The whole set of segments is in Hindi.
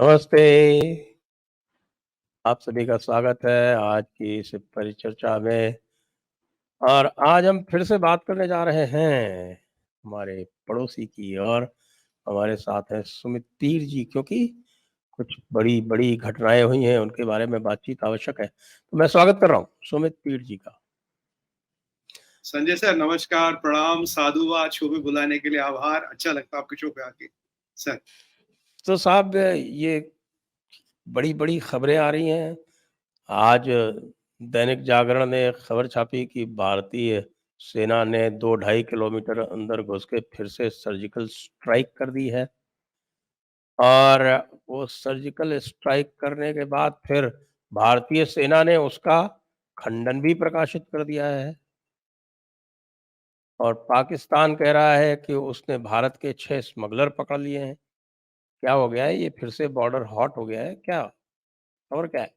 नमस्ते, आप सभी का स्वागत है आज की इस परिचर्चा में। और आज हम फिर से बात करने जा रहे हैं हमारे पड़ोसी की। और हमारे साथ हैं सुमित तीर जी, क्योंकि कुछ बड़ी-बड़ी घटनाएँ हुई हैं, उनके बारे में बातचीत आवश्यक है। तो मैं स्वागत कर रहा हूँ सुमित तीर जी का। संजय सर नमस्कार, प्रणाम, साधुवाद, शो में बुलाने के लिए आभार। अच्छा लगता है आपके शो पे आके सर। तो साहब, ये बड़ी-बड़ी खबरें आ रही हैं। आज दैनिक जागरण ने खबर छापी कि भारतीय सेना ने 2 ढाई किलोमीटर अंदर घुस के फिर से सर्जिकल स्ट्राइक कर दी है। और वो सर्जिकल स्ट्राइक करने के बाद फिर भारतीय सेना ने उसका खंडन भी प्रकाशित कर दिया है। और पाकिस्तान कह रहा है कि उसने भारत के 6 स्मगलर पकड़ लिए हैं। क्या हो गया है? ये फिर से बॉर्डर हॉट हो गया है क्या? खबर क्या है?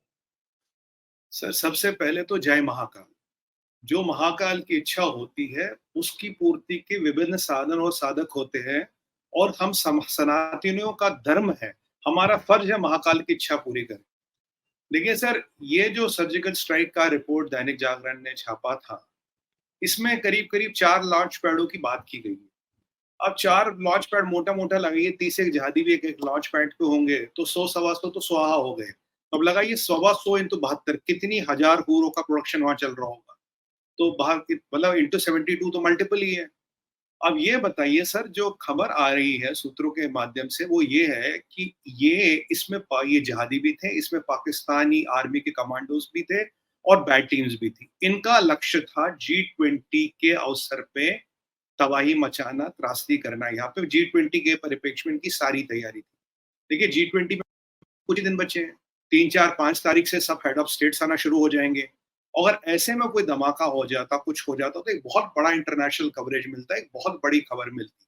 सर सबसे पहले तो जय महाकाल। जो महाकाल की इच्छा होती है उसकी पूर्ति के विभिन्न साधन और साधक होते हैं। और हम सनातनियों का धर्म है, हमारा फर्ज है महाकाल की इच्छा पूरी करें। देखिए सर, ये जो सर्जिकल स्ट्राइक का रिपोर्ट दैनिक जागरण ने छापा था, इसमें करीब करीब 4 लॉन्च पैडों की बात की गई है। अब 4 लॉन्च पैड मोटा-मोटा लगाइए, 30 एक जहादी भी एक-एक लॉन्च पैड पे होंगे, तो 100 सवा 100 तो स्वाहा हो गए। अब लगाइए सवा 100 इंटू 72 कितनी हजार हूरों का प्रोडक्शन वहाँ चल रहा होगा। तो बाहर की मतलब इंटू 72 तो मल्टीपल ही है। अब ये बताइए सर, जो खबर आ रही है सूत्रों के माध्यम से वो ये है कि ये जहादी भी थे, इसमें पाकिस्तानी आर्मी के कमांडोज भी थे और बैट टीम्स भी थी। इनका लक्ष्य था G20 के अवसर पे तबाही मचाना, त्रासदी करना। यहाँ पे G20 के परिप्रेक्ष्य में इनकी सारी तैयारी थी। देखिए G20 में कुछ ही दिन बचे हैं। 3, 4, 5 तारीख से सब हेड ऑफ स्टेट्स आना शुरू हो जाएंगे। अगर ऐसे में कोई धमाका हो जाता, कुछ हो जाता, तो एक बहुत बड़ा इंटरनेशनल कवरेज मिलता है, एक बहुत बड़ी खबर मिलती।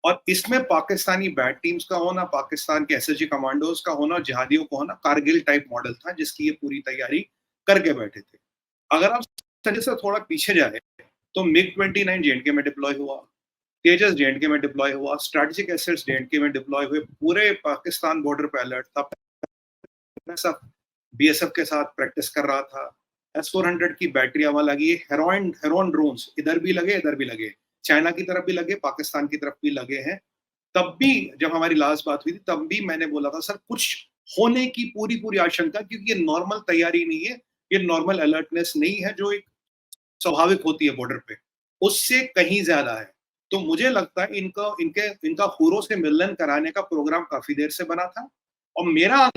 और इसमें पाकिस्तानी बैट टीम्स का होना, पाकिस्तान के एसएसजी कमांडोज का होना, जिहादियों का होना, कारगिल टाइप मॉडल था जिसकी ये पूरी तैयारी करके बैठे थे। अगर आप संजय सर थोड़ा पीछे जाए तो मिग-29 जेएनके में डिप्लॉय हुआ, तेजस जेएनके में डिप्लॉय हुआ, स्ट्रैटेजिक एसेट्स जेएनके में डिप्लॉय हुए, पूरे पाकिस्तान बॉर्डर पे अलर्ट था। सब बीएसएफ के साथ प्रैक्टिस कर रहा था। S-400 की बैटरियां वहां लगी, हेरोन ड्रोन्स इधर भी लगे, इधर भी लगे, चाइना की तरफ भी लगे, पाकिस्तान की तरफ भी लगे हैं। तब भी जब हमारी लास्ट बात हुई थी तब भी मैंने बोला था सर कुछ होने की पूरी पूरी आशंका, क्योंकि ये नॉर्मल तैयारी नहीं है, ये नॉर्मल अलर्टनेस नहीं है जो एक स्वाभाविक होती है बॉर्डर पे, उससे कहीं ज्यादा है। तो मुझे लगता है इनका हुरों से मिलन कराने का प्रोग्राम काफी देर से बना था। और मेरा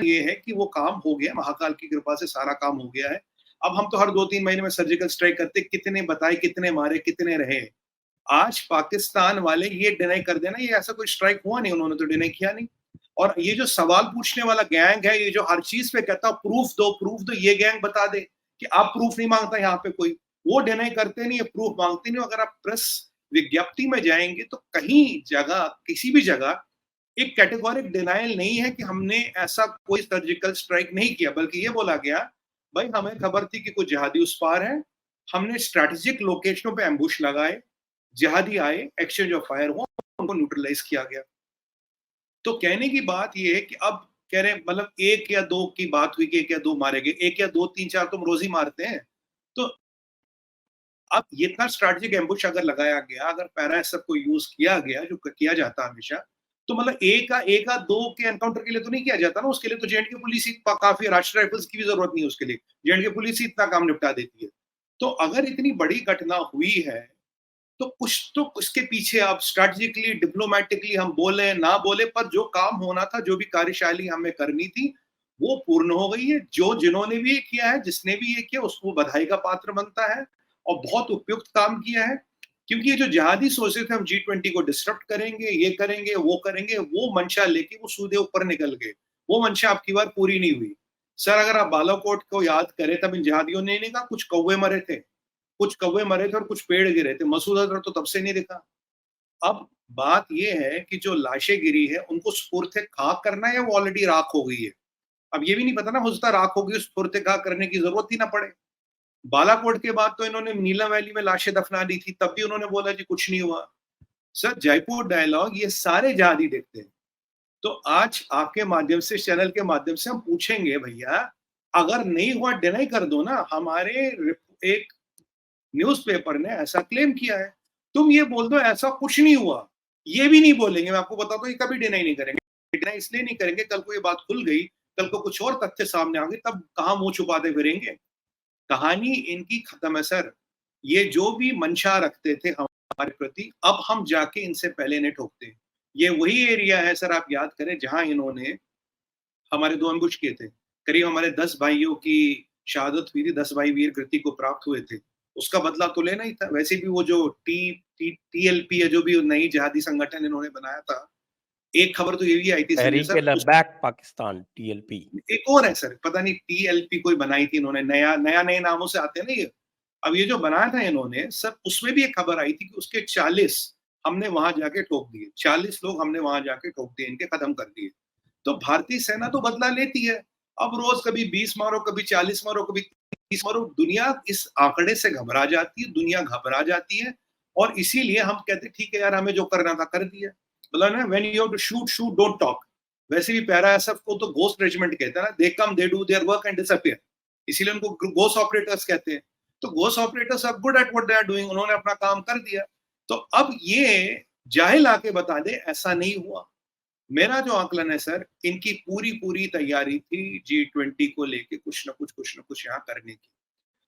ये है कि वो काम हो गया, महाकाल की कृपा से सारा काम हो गया है। अब हम तो हर 2-3 महीने में सर्जिकल स्ट्राइक करते, कितने बताए, कितने मारे, कितने रहे। आज पाकिस्तान वाले ये डिनाई कर देना, ये ऐसा कोई स्ट्राइक हुआ नहीं, उन्होंने तो डिनाई किया नहीं। और ये जो सवाल पूछने वाला गैंग है, ये जो हर चीज पे कहता प्रूफ दो, ये गैंग बता दे कि आप प्रूफ नहीं मांगता यहाँ पे कोई, वो डिनाई करते नहीं है, प्रूफ मांगते नहीं। अगर आप प्रेस विज्ञप्ति में जाएंगे तो कहीं जगह, किसी भी जगह एक कैटेगोरिक डिनायल नहीं है कि हमने ऐसा कोई सर्जिकल स्ट्राइक नहीं किया, बल्कि ये बोला गया भाई हमें खबर थी कि कुछ जिहादी उस पार है, हमने स्ट्रैटेजिक लोकेशनों पे एम्बुश लगाए, जिहादी आए, एक्सचेंज ऑफ फायर हुआ, उनको न्यूट्रलाइज किया गया। तो कहने की बात ये है कि अब कह रहे हैं मतलब 1 या 2 की बात हुई कि 1 या 2 मारे गए, 1 या 2, 3, 4 तुम रोज ही मारते हैं। तो अब ये इतना स्ट्रैटेजिक एम्बुश अगर लगाया गया, अगर पैरा सब को यूज किया गया जो किया जाता है हमेशा, तो मतलब एक का दो के एनकाउंटर के लिए तो नहीं किया जाता ना, उसके लिए तो जेएंडके पुलिस ही काफी, राष्ट्रीय राइफल्स की भी जरूरत नहीं है उसके लिए, जेएंडके पुलिस ही इतना काम निपटा देती है। तो अगर इतनी बड़ी घटना हुई है तो कुछ तो उसके पीछे आप स्ट्रैटेजिकली, डिप्लोमेटिकली हम बोले ना बोले, पर जो काम होना था, जो भी कार्यशैली हमें करनी थी, वो पूर्ण हो गई है। जो जिन्होंने भी ये किया है, जिसने भी ये किया, उसको बधाई का पात्र बनता है और बहुत उपयुक्त काम किया है। क्योंकि ये जो जिहादी सोच रहे थे हम G20 को डिस्टर्ब करेंगे, ये करेंगे, वो मंशा लेके वो सूदे ऊपर निकल गए। वो मंशा अब की बार पूरी नहीं हुई। सर अगर आप बालाकोट को याद करें, तब इन जिहादियों ने नहीं कहा कुछ कौवे मरे थे, कुछ कौवे मरे थे और कुछ पेड़ गिरे थे। मसूद अजहर तो तब से नहीं दिखा। अब बात ये है कि जो लाशें गिरी है उनको सुपुर्द खाक करना है या वो ऑलरेडी राख हो गई है। अब ये भी नहीं पता ना, हो सकता राख हो गई, सुपुर्द खाक करने की जरूरत ही ना पड़े। बालाकोट के बाद तो इन्होंने नीलम वैली में लाशें दफना दी थी, तब भी उन्होंने बोला जी कुछ नहीं हुआ। सर जयपुर डायलॉग ये सारे जहादी देखते हैं। तो आज आपके माध्यम से, चैनल के माध्यम से हम पूछेंगे, भैया अगर नहीं हुआ डिनाई कर दो ना, हमारे एक न्यूज़पेपर ने ऐसा क्लेम किया है, तुम ये बोल दो ऐसा कुछ नहीं हुआ, ये भी नहीं बोलेंगे। मैं आपको बताता हूँ ये कभी डिनाई नहीं करेंगे। डिनाई इसलिए नहीं करेंगे, कल को ये बात खुल गई, कल को कुछ और तथ्य सामने आ गए, तब कहाँ मुंह छुपाते फिरेंगे। कहानी इनकी खत्म है सर। ये जो भी मंशा रखते थे हमारे प्रति, अब हम जाके इनसे पहले नहीं ठोकते। ये वही एरिया है सर, आप याद करें, जहां इन्होंने हमारे 2 अंकुश किए थे। करीब हमारे 10 भाइयों की शहादत हुई थी, 10 भाई वीर कृति को प्राप्त हुए थे। उसका बदला तो लेना ही था। वैसे भी वो जो टीएलपी है, जो भी नई जिहादी संगठन इन्होंने बनाया था, एक खबर तो ये भी आई थी संजय सर, तहरीक-ए-लब्बैक पाकिस्तान, टीएलपी। एक और है सर, पता नहीं टीएलपी कोई बनाई थी इन्होंने, नए नामों से आते हैं ना ये। अब ये जो बनाया था इन्होंने सर, उसमें भी एक खबर आई थी कि उसके 40 हमने वहां जाके ठोक दिए, 40 लोग हमने वहां जाके ठोक दिए, इनके खत्म कर दिए। तो भारतीय सेना तो बदला लेती है। अब रोज कभी 20 मारो, कभी 40 मारो, कभी 30 मारो, दुनिया इस आंकड़े से घबरा जाती है, दुनिया घबरा जाती है। और इसीलिए हम कहते हैं ठीक है यार, हमें जो करना था कर दिया। मतलब ना, when you have to shoot shoot, don't talk. वैसे भी पैरा एसएफ को तो गोस्ट रेजिमेंट कहते हैं ना, they come, they do their work and disappear. इसीलिए उनको गोस्ट ऑपरेटर्स कहते हैं। तो ghost operators are good at what they are doing, उन्होंने अपना काम कर दिया। तो अब ये जाहिल आके बता दे ऐसा नहीं हुआ। मेरा जो आकलन है सर, इनकी पूरी पूरी तैयारी थी G20 को लेके कुछ ना कुछ यहाँ करने की,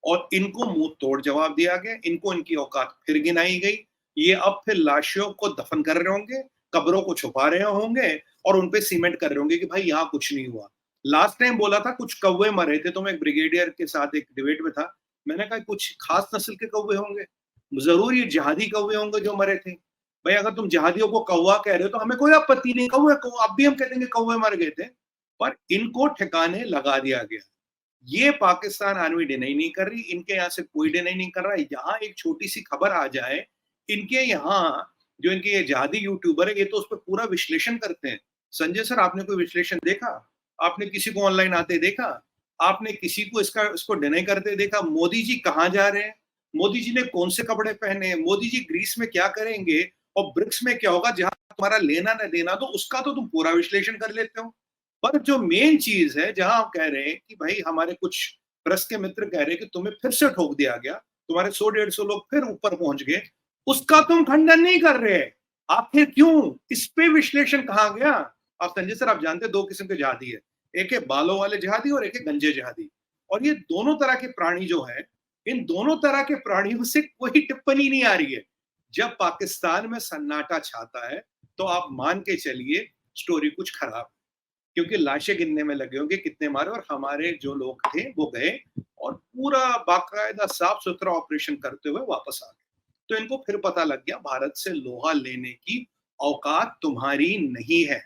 और इनको मुंह तोड़ जवाब दिया गया। इनको इनकी औकात फिर गिनाई गई। ये अब फिर लाशों को दफन कर रहे होंगे, कब्रों को छुपा रहे होंगे, और उनपे सीमेंट कर रहे होंगे कि भाई यहाँ कुछ नहीं हुआ। लास्ट टाइम बोला था कुछ कौवे मरे थे, तो मैं एक ब्रिगेडियर के साथ एक डिबेट में था। मैंने कहा कुछ खास नस्ल के कौवे होंगे, जरूर ये जिहादी कौवे होंगे जो मरे थे। भाई अगर तुम जिहादियों को कौवा कह रहे हो तो हमें कोई आपत्ति नहीं, कौवे कौवा, अब भी हम कह देंगे कौवे मर गए थे। पर इनको ठिकाने लगा दिया गया। ये पाकिस्तान आर्मी डिनाई नहीं कर रही, इनके यहाँ से कोई डिनाई नहीं कर रहा है। यहाँ एक छोटी सी खबर आ जाए, इनके यहाँ जो इनके ये जिहादी यूट्यूबर है, ये तो उस पर पूरा विश्लेषण करते हैं। संजय सर, आपने कोई विश्लेषण देखा? आपने किसी को ऑनलाइन आते देखा? आपने किसी को इसको डिनाई करते देखा? मोदी जी कहाँ जा रहे हैं? मोदी जी ने कौन से कपड़े पहने हैं? मोदी जी ग्रीस में क्या करेंगे और ब्रिक्स में क्या होगा, जहां तुम्हारा लेना न देना, तो उसका तो तुम पूरा विश्लेषण कर लेते हो। पर जो मेन चीज है, जहां आप कह रहे हैं कि भाई हमारे कुछ प्रेस के मित्र कह रहे हैं कि तुम्हें फिर से ठोक दिया गया, तुम्हारे 100-150 लोग फिर ऊपर पहुंच गए, उसका तुम खंडन नहीं कर रहे। आखिर क्यों? इस पे विश्लेषण कहाँ गया? आप संजय सर, आप जानते हैं 2 किस्म के जिहादी है, एक है बालों वाले जिहादी और एक है गंजे जिहादी। और ये दोनों तरह के प्राणी जो है, इन दोनों तरह के प्राणियों से कोई टिप्पणी नहीं आ रही है। जब पाकिस्तान में सन्नाटा छाता है, तो आप मान के चलिए स्टोरी कुछ खराब, क्योंकि लाशें गिनने में लगे होंगे कितने मारे, और हमारे जो लोग थे वो गए और पूरा बाकायदा साफ सुथरा ऑपरेशन करते हुए वापस आ गए। तो इनको फिर पता लग गया भारत से लोहा लेने की औकात तुम्हारी नहीं है,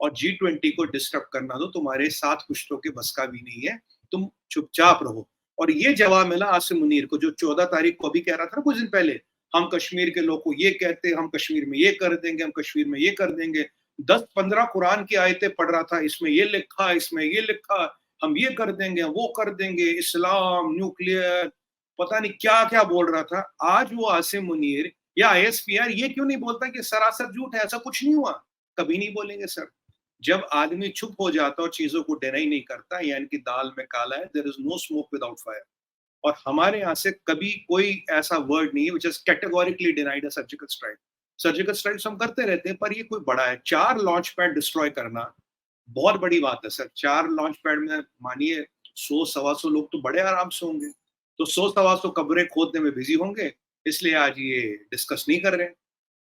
और G20 को डिस्टर्ब करना तो तुम्हारे 7 पुश्तों के बस का भी नहीं है, तुम चुपचाप रहो। और ये जवाब मिला आसिम मुनीर को, जो 14 तारीख को अभी कह रहा था ना कुछ दिन पहले, हम कश्मीर के लोग को ये कहते, हम कश्मीर में ये कर देंगे, हम कश्मीर में ये कर देंगे। 10-15 कुरान की आयतें पढ़ रहा था, इसमें ये लिखा, इसमें ये लिखा, हम ये कर देंगे, वो कर देंगे, इस्लाम, न्यूक्लियर, पता नहीं क्या क्या बोल रहा था। आज वो आसिम मुनीर या आईएसपीआर ये क्यों नहीं बोलता कि सरासर झूठ है, ऐसा कुछ नहीं हुआ? कभी नहीं बोलेंगे सर। जब आदमी चुप हो जाता और चीजों को डिनाई नहीं करता, यानी कि दाल में काला है, there is no smoke without fire. और हमारे यहाँ से कभी कोई ऐसा वर्ड नहीं है which is categorically denied a surgical strike. Surgical strikes हम करते रहते हैं, पर ये कोई बड़ा है। 4 लॉन्च पैड डिस्ट्रॉय करना बहुत बड़ी बात है सर। 4 लॉन्च पैड में मानिए 100-125 लोग तो बड़े आराम से होंगे, तो 100-125 कब्रें खोदने में बिजी होंगे, इसलिए आज ये डिस्कस नहीं कर रहे।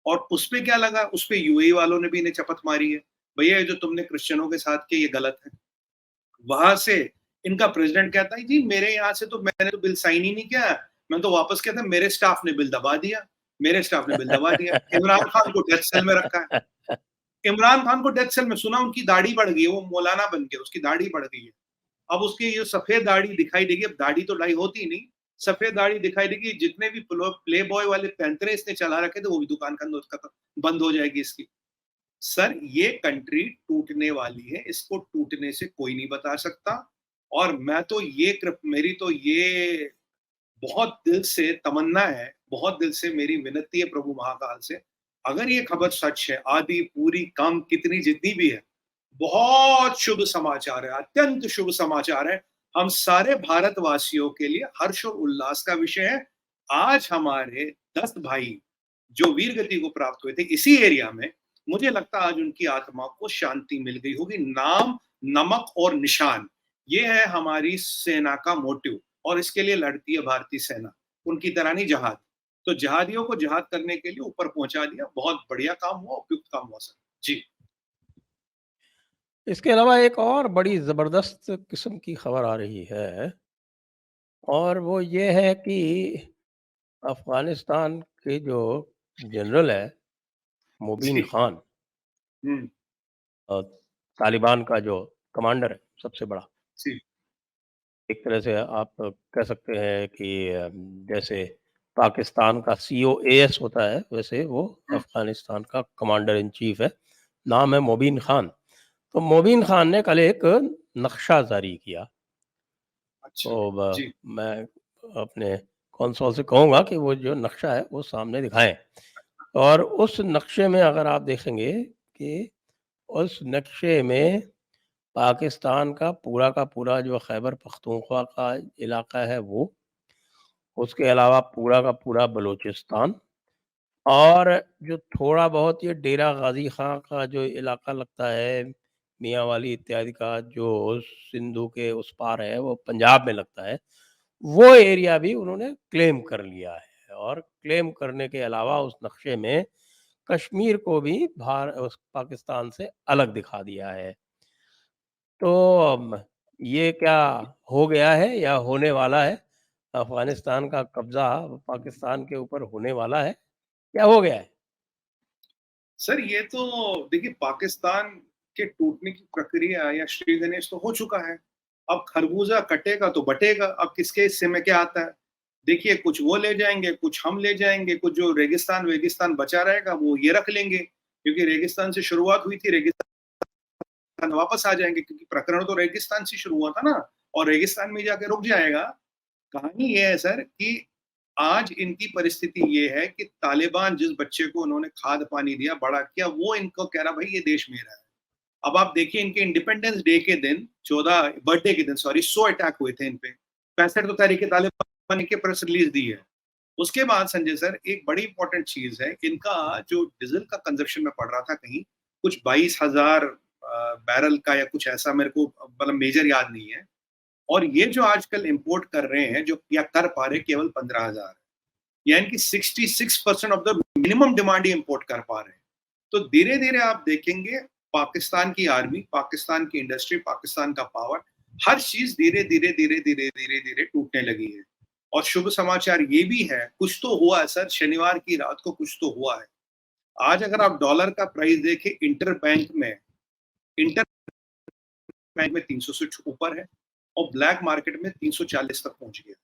और उस पे क्या लगा, उस पे यूएई वालों ने भी इन्हें चपत मारी है, भैया ये जो तुमने क्रिश्चियनों के साथ किया ये गलत है। वहां से इनका प्रेसिडेंट कहता है जी मेरे यहाँ से तो मैंने तो बिल साइन ही नहीं किया, मैं तो वापस किया था, मेरे स्टाफ ने बिल दबा दिया, मेरे स्टाफ ने बिल दबा दिया। इमरान खान को डेथ सेल में रखा है। इमरान खान को डेथ सेल में, सुना उनकी दाढ़ी बढ़ गई है, वो मौलाना बन गया, उसकी दाढ़ी बढ़ गई है। अब उसकी ये सफेद दाढ़ी दिखाई देगी, अब दाढ़ी तो लाई होती नहीं, सफेद दाढ़ी दिखाई देगी। जितने भी प्ले बॉय वाले पैंतरे इसने चला रखे थे, वो भी दुकान बंद हो जाएगी इसकी। सर ये कंट्री टूटने वाली है, इसको टूटने से कोई नहीं बता सकता। और मैं तो ये मेरी तो ये बहुत दिल से तमन्ना है, बहुत दिल से मेरी विनती है प्रभु महाकाल से, अगर ये खबर सच है, आधी पूरी कम कितनी जितनी भी है, बहुत शुभ समाचार है, अत्यंत शुभ समाचार है। हम सारे भारतवासियों के लिए हर्ष और उल्लास का विषय है। आज हमारे 10 भाई जो वीर गति को प्राप्त हुए थे इसी एरिया में, मुझे लगता है आज उनकी आत्मा को शांति मिल गई होगी। नाम, नमक और निशान, ये है हमारी सेना का मोटिव और इसके लिए लड़ती है भारतीय सेना। उनकी तरह नहीं जहाद। तो जहादियों को जहाद करने के लिए ऊपर पहुंचा दिया। बहुत बढ़िया काम हुआ, उपयुक्त काम हुआ सर। जी। इसके अलावा एक और बड़ी ज़बरदस्त किस्म की खबर आ रही है और वो ये है कि अफ़गानिस्तान के जो जनरल है, मुबीन जी। खान, हम्म। अ, तालिबान का जो कमांडर है, सबसे बड़ा। जी। एक तरह से आप कह सकते हैं कि जैसे पाकिस्तान का सीओएस होता है, वैसे वो हम्म। अफ़गानिस्तान का कमांडर इन चीफ़ है। नाम है मुबीन खान। तो मुबीन खान ने कल एक नक्शा जारी किया। अच्छा। तो जी। मैं अपने कौंसल से कहूँगा कि वो जो नक्शा है वो सामने दिखाएँ। और उस नक्शे में अगर आप देखेंगे कि उस नक्शे में पाकिस्तान का पूरा जो खैबर पख्तूनख्वा का इलाका है वो, उसके अलावा पूरा का पूरा बलूचिस्तान और जो थोड़ा बहुत ये डेरा गाज़ी ख़ां का जो इलाका लगता है, मियांवाली इत्यादि का जो सिंधु के उस पार है, वो पंजाब में लगता है। वो एरिया भी उन्होंने क्लेम कर लिया है और क्लेम करने के अलावा उस नक्शे में कश्मीर को भी उस पाकिस्तान से अलग दिखा दिया है। तो ये क्या हो गया है या होने वाला है? अफ़गानिस्तान का कब्ज़ा पाकिस्तान के ऊपर होने वाला है या हो गया है? सर ये तो देखिए पाकिस्तान के टूटने की प्रक्रिया या श्री गणेश तो हो चुका है। अब खरबूजा कटेगा तो बटेगा। अब किसके हिस्से में क्या आता है? देखिए कुछ वो ले जाएँगे, कुछ हम ले जाएँगे, कुछ जो रेगिस्तान-वेगिस्तान बचा रहेगा वो ये रख लेंगे। क्योंकि रेगिस्तान से शुरुआत हुई थी, रेगिस्तान वापस आ जाएँगे क्योंकि प्रकरण तो रेगिस्तान से शुरू हुआ था ना और रेगिस्तान में जाके रुक जाएगा। कहानी ये है सर कि आज इनकी परिस्थिति ये है कि तालिबान जिस बच्चे को उन्होंने खाद पानी दिया, बड़ा किया, वो इनको कह रहा भाई ये देश मेरा है। अब आप देखिए इनके इंडिपेंडेंस डे के दिन 14 बर्थडे के दिन सॉरी 100 अटैक हुए थे इन पे। 65 तो तहरीके तालिबान ने प्रेस रिलीज दी है। उसके बाद संजय सर एक बड़ी इंपॉर्टेंट चीज है, इनका जो डीजल का कंजप्शन में पड़ रहा था कहीं कुछ 22,000 बैरल का या कुछ ऐसा, मेरे को मतलब मेजर याद नहीं है। और ये जो आजकल इंपोर्ट कर रहे हैं जो या कर पा रहे केवल 15,000, यानी कि 66% of the minimum demand he import कर पा रहे हैं। तो धीरे धीरे आप देखेंगे पाकिस्तान की आर्मी, पाकिस्तान की इंडस्ट्री, पाकिस्तान का पावर, हर चीज धीरे धीरे धीरे धीरे धीरे धीरे टूटने लगी है। और शुभ समाचार ये भी है, कुछ तो हुआ है सर, शनिवार की रात को कुछ तो हुआ है। आज अगर आप डॉलर का प्राइस देखें इंटर बैंक में 300 से ऊपर है और ब्लैक मार्केट में 340 तक पहुंच गया।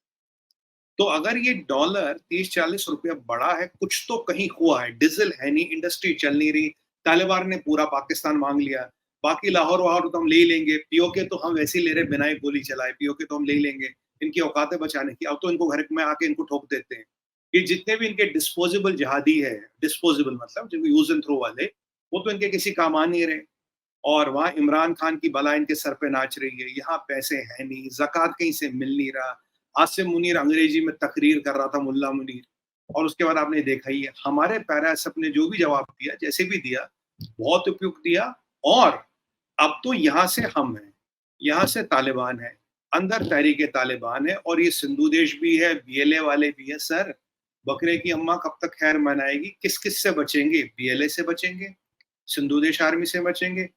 तो अगर ये डॉलर 30-40 रुपया बढ़ा है, कुछ तो कहीं हुआ है। डीजल है नहीं, इंडस्ट्री चल नहीं रही, तालिबान ने पूरा पाकिस्तान मांग लिया। बाकी लाहौर वाहौर तो हम ले ही लेंगे, पीओके तो हम वैसे ही ले रहे बिना ही गोली चलाए, पीओके तो हम ले ही लेंगे। इनकी औकातें बचाने की, अब तो इनको घर में आके इनको ठोक देते हैं। ये जितने भी इनके डिस्पोजेबल जहादी है, डिस्पोजेबल मतलब जो यूज एंड थ्रो वाले, वो तो इनके किसी काम आ नहीं रहे। और वहाँ इमरान खान की बला इनके सर पे नाच रही है। यहाँ पैसे हैं नहीं, ज़कात कहीं से मिल नहीं रहा। आसिम मुनीर अंग्रेजी में तकरीर कर रहा था, मुल्ला मुनीर। और उसके बाद आपने देखा ही है, हमारे पैरासप ने जो भी जवाब दिया, जैसे भी दिया, बहुत उपयुक्त दिया। और अब तो यहाँ से हम हैं, यहाँ से तालिबान है, अंदर तहरीक तालिबान है और ये सिंधु देश भी है, बीएलए वाले भी है। सर बकरे की अम्मा कब तक खैर मनाएगी? किस किस से बचेंगे? बीएलए से बचेंगे, सिंधु देश आर्मी से बचेंगे,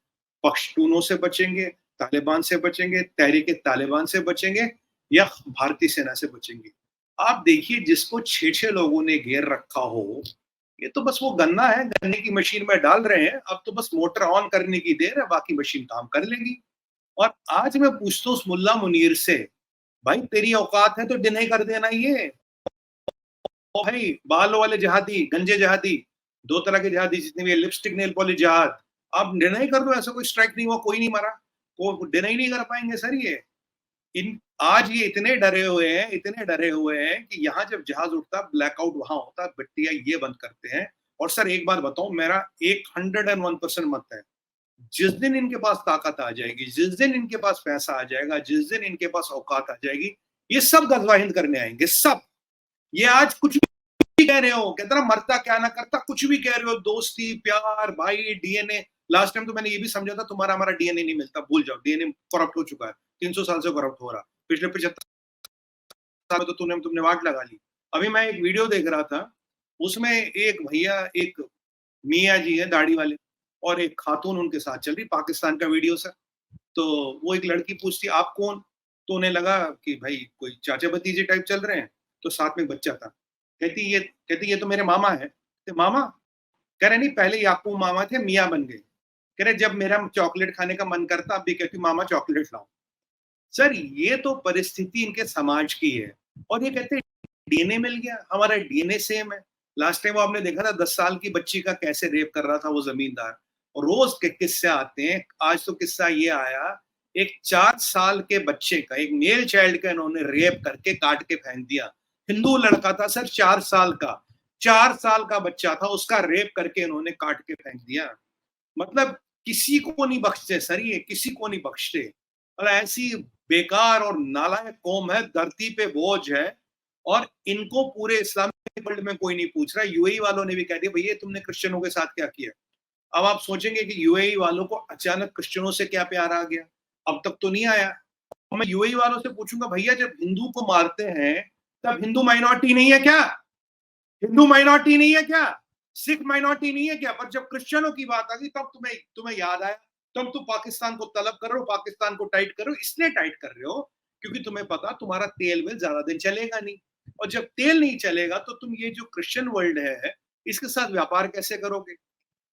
पख्तूनों से बचेंगे, तालिबान से बचेंगे, तहरीक तालिबान से बचेंगे या भारतीय सेना से बचेंगे। आप देखिए जिसको 6-6 लोगों ने घेर रखा हो, ये तो बस वो गन्ना है, गन्ने की मशीन में डाल रहे हैं, अब तो बस मोटर ऑन करने की देर है, बाकी मशीन काम कर लेगी। और आज मैं पूछता हूँ उस मुल्ला मुनीर से, भाई तेरी औकात है तो डिनाई कर देना ये। ओ भाई बाल वाले जहादी, गंजे जहादी, 2 तरह के जहादी जितने भी लिपस्टिक नेल पॉलिश जहाद, आप डिनाई कर दो ऐसा कोई स्ट्राइक नहीं हुआ, कोई नहीं मरा, वो डिनाई नहीं कर पाएंगे सर ये। इन आज ये इतने डरे हुए हैं कि यहाँ जब जहाज उठता ब्लैकआउट वहां होता, बट्टियां ये बंद करते हैं। और सर एक बात बताऊं, मेरा 101% मत है, जिस दिन इनके पास ताकत आ जाएगी, जिस दिन इनके पास पैसा आ जाएगा, जिस दिन इनके पास औकात आ जाएगी, ये सब गजवा हिंद करने आएंगे, सब। ये आज कुछ भी कह रहे हो, कहते ना मरता क्या ना करता, कुछ भी कह रहे हो, दोस्ती, प्यार, भाई, डीएनए। लास्ट टाइम तो मैंने ये भी समझा था तुम्हारा हमारा डीएनए नहीं मिलता, भूल जाओ, डीएनए करप्ट हो चुका है, 300 साल से करप्ट हो रहा, पिछले 75 साल में तो तुमने वाट लगा ली। अभी मैं एक वीडियो देख रहा था, उसमें एक भैया, एक मियाँ जी है दाढ़ी वाले, और एक खातून उनके साथ चल रही, पाकिस्तान का वीडियो सर। तो वो एक लड़की पूछती आप कौन, तो उन्हें लगा कि भाई कोई चाचा भतीजे टाइप चल रहे हैं, तो साथ में एक बच्चा था। कहती ये तो मेरे मामा है। तो मामा, कह रहे नहीं, पहले याकूब मामा थे, मियाँ बन गए। कह रहे जब मेरा चॉकलेट खाने का मन करता, अब भी कहती मामा चॉकलेट लाओ। सर ये तो परिस्थिति इनके समाज की है, और ये कहते हैं डीएनए मिल गया, हमारा डीएनए सेम है। लास्ट टाइम वो आपने देखा था 10 साल की बच्ची का कैसे रेप कर रहा था वो जमींदार, और रोज के किस्से आते हैं। आज तो किस्सा ये आया, एक 4 साल के बच्चे का, एक मेल चाइल्ड का इन्होंने रेप करके काट के फेंक दिया। हिंदू लड़का था सर, 4 साल का, 4 साल का बच्चा था, उसका रेप करके इन्होंने काट के फेंक दिया। मतलब किसी को नहीं बख्शते सर, ये किसी को नहीं बख्शते। और ऐसी बेकार और नालायक कौम है, धरती पे बोझ है, और इनको पूरे इस्लामिक वर्ल्ड में कोई नहीं पूछ रहा। यूएई वालों ने भी कह दिया भैया तुमने क्रिश्चियनों के साथ क्या किया। अब आप सोचेंगे कि यूएई वालों को अचानक क्रिश्चियनों से क्या प्यार आ गया, अब तक तो नहीं आया। मैं यूएई वालों से पूछूंगा भैया जब हिंदू को मारते हैं तब हिंदू माइनॉरिटी नहीं है क्या, हिंदू माइनॉरिटी नहीं है क्या, सिख माइनॉरिटी नहीं है क्या? पर जब क्रिश्चियनों की बात आ गई तब तुम्हें याद आया, तुम तो पाकिस्तान को तलब कर रहे हो, पाकिस्तान को टाइट कर रहे हो। इसलिए टाइट कर रहे हो क्योंकि तुम्हें पता तुम्हारा तेल में ज्यादा दिन चलेगा नहीं, और जब तेल नहीं चलेगा तो तुम ये जो क्रिश्चियन वर्ल्ड है इसके साथ व्यापार कैसे करोगे।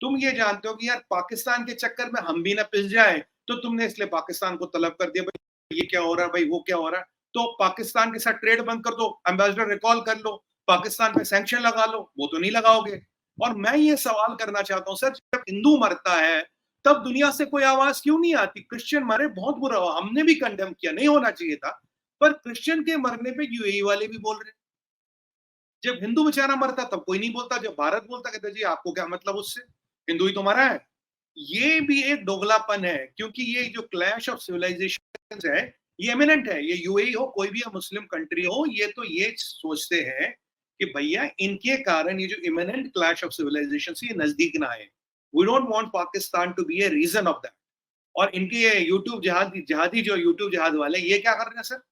तुम ये जानते हो कि यार पाकिस्तान के चक्कर में हम भी ना पिस जाए, तो तुमने इसलिए पाकिस्तान को तलब कर दिया, भाई ये क्या हो रहा है, भाई वो क्या हो रहा है, तो पाकिस्तान के साथ ट्रेड बंद कर दो, एम्बेसडर रिकॉल कर लो, पाकिस्तान पे सैंक्शन लगा लो। वो तो नहीं लगाओगे। और मैं ये सवाल करना चाहता हूं सर, जब हिंदू मरता है तब दुनिया से कोई आवाज क्यों नहीं आती? क्रिश्चियन मरे बहुत बुरा हुआ, हमने भी कंडेम किया, नहीं होना चाहिए था, पर क्रिश्चियन के मरने पे यूएई वाले भी बोल रहे हैं। जब हिंदू बेचारा मरता तब कोई नहीं बोलता, जब भारत बोलता कहते जी आपको क्या मतलब उससे, हिंदू ही तो मरा है। ये भी एक दोगलापन है, क्योंकि ये जो क्लैश ऑफ सिविलाइजेशन है ये एमिनेंट है। ये यूएई हो, कोई भी मुस्लिम कंट्री हो, ये तो ये सोचते हैं कि भैया इनके कारण ये जो इमिनेंट क्लैश ऑफ सिविलाइजेशन ये नजदीक ना आए। We don't want Pakistan to be a reason of that. और इनके ये यूट्यूब जिहादी जो यूट्यूब जिहाद वाले ये क्या कर रहे हैं सर,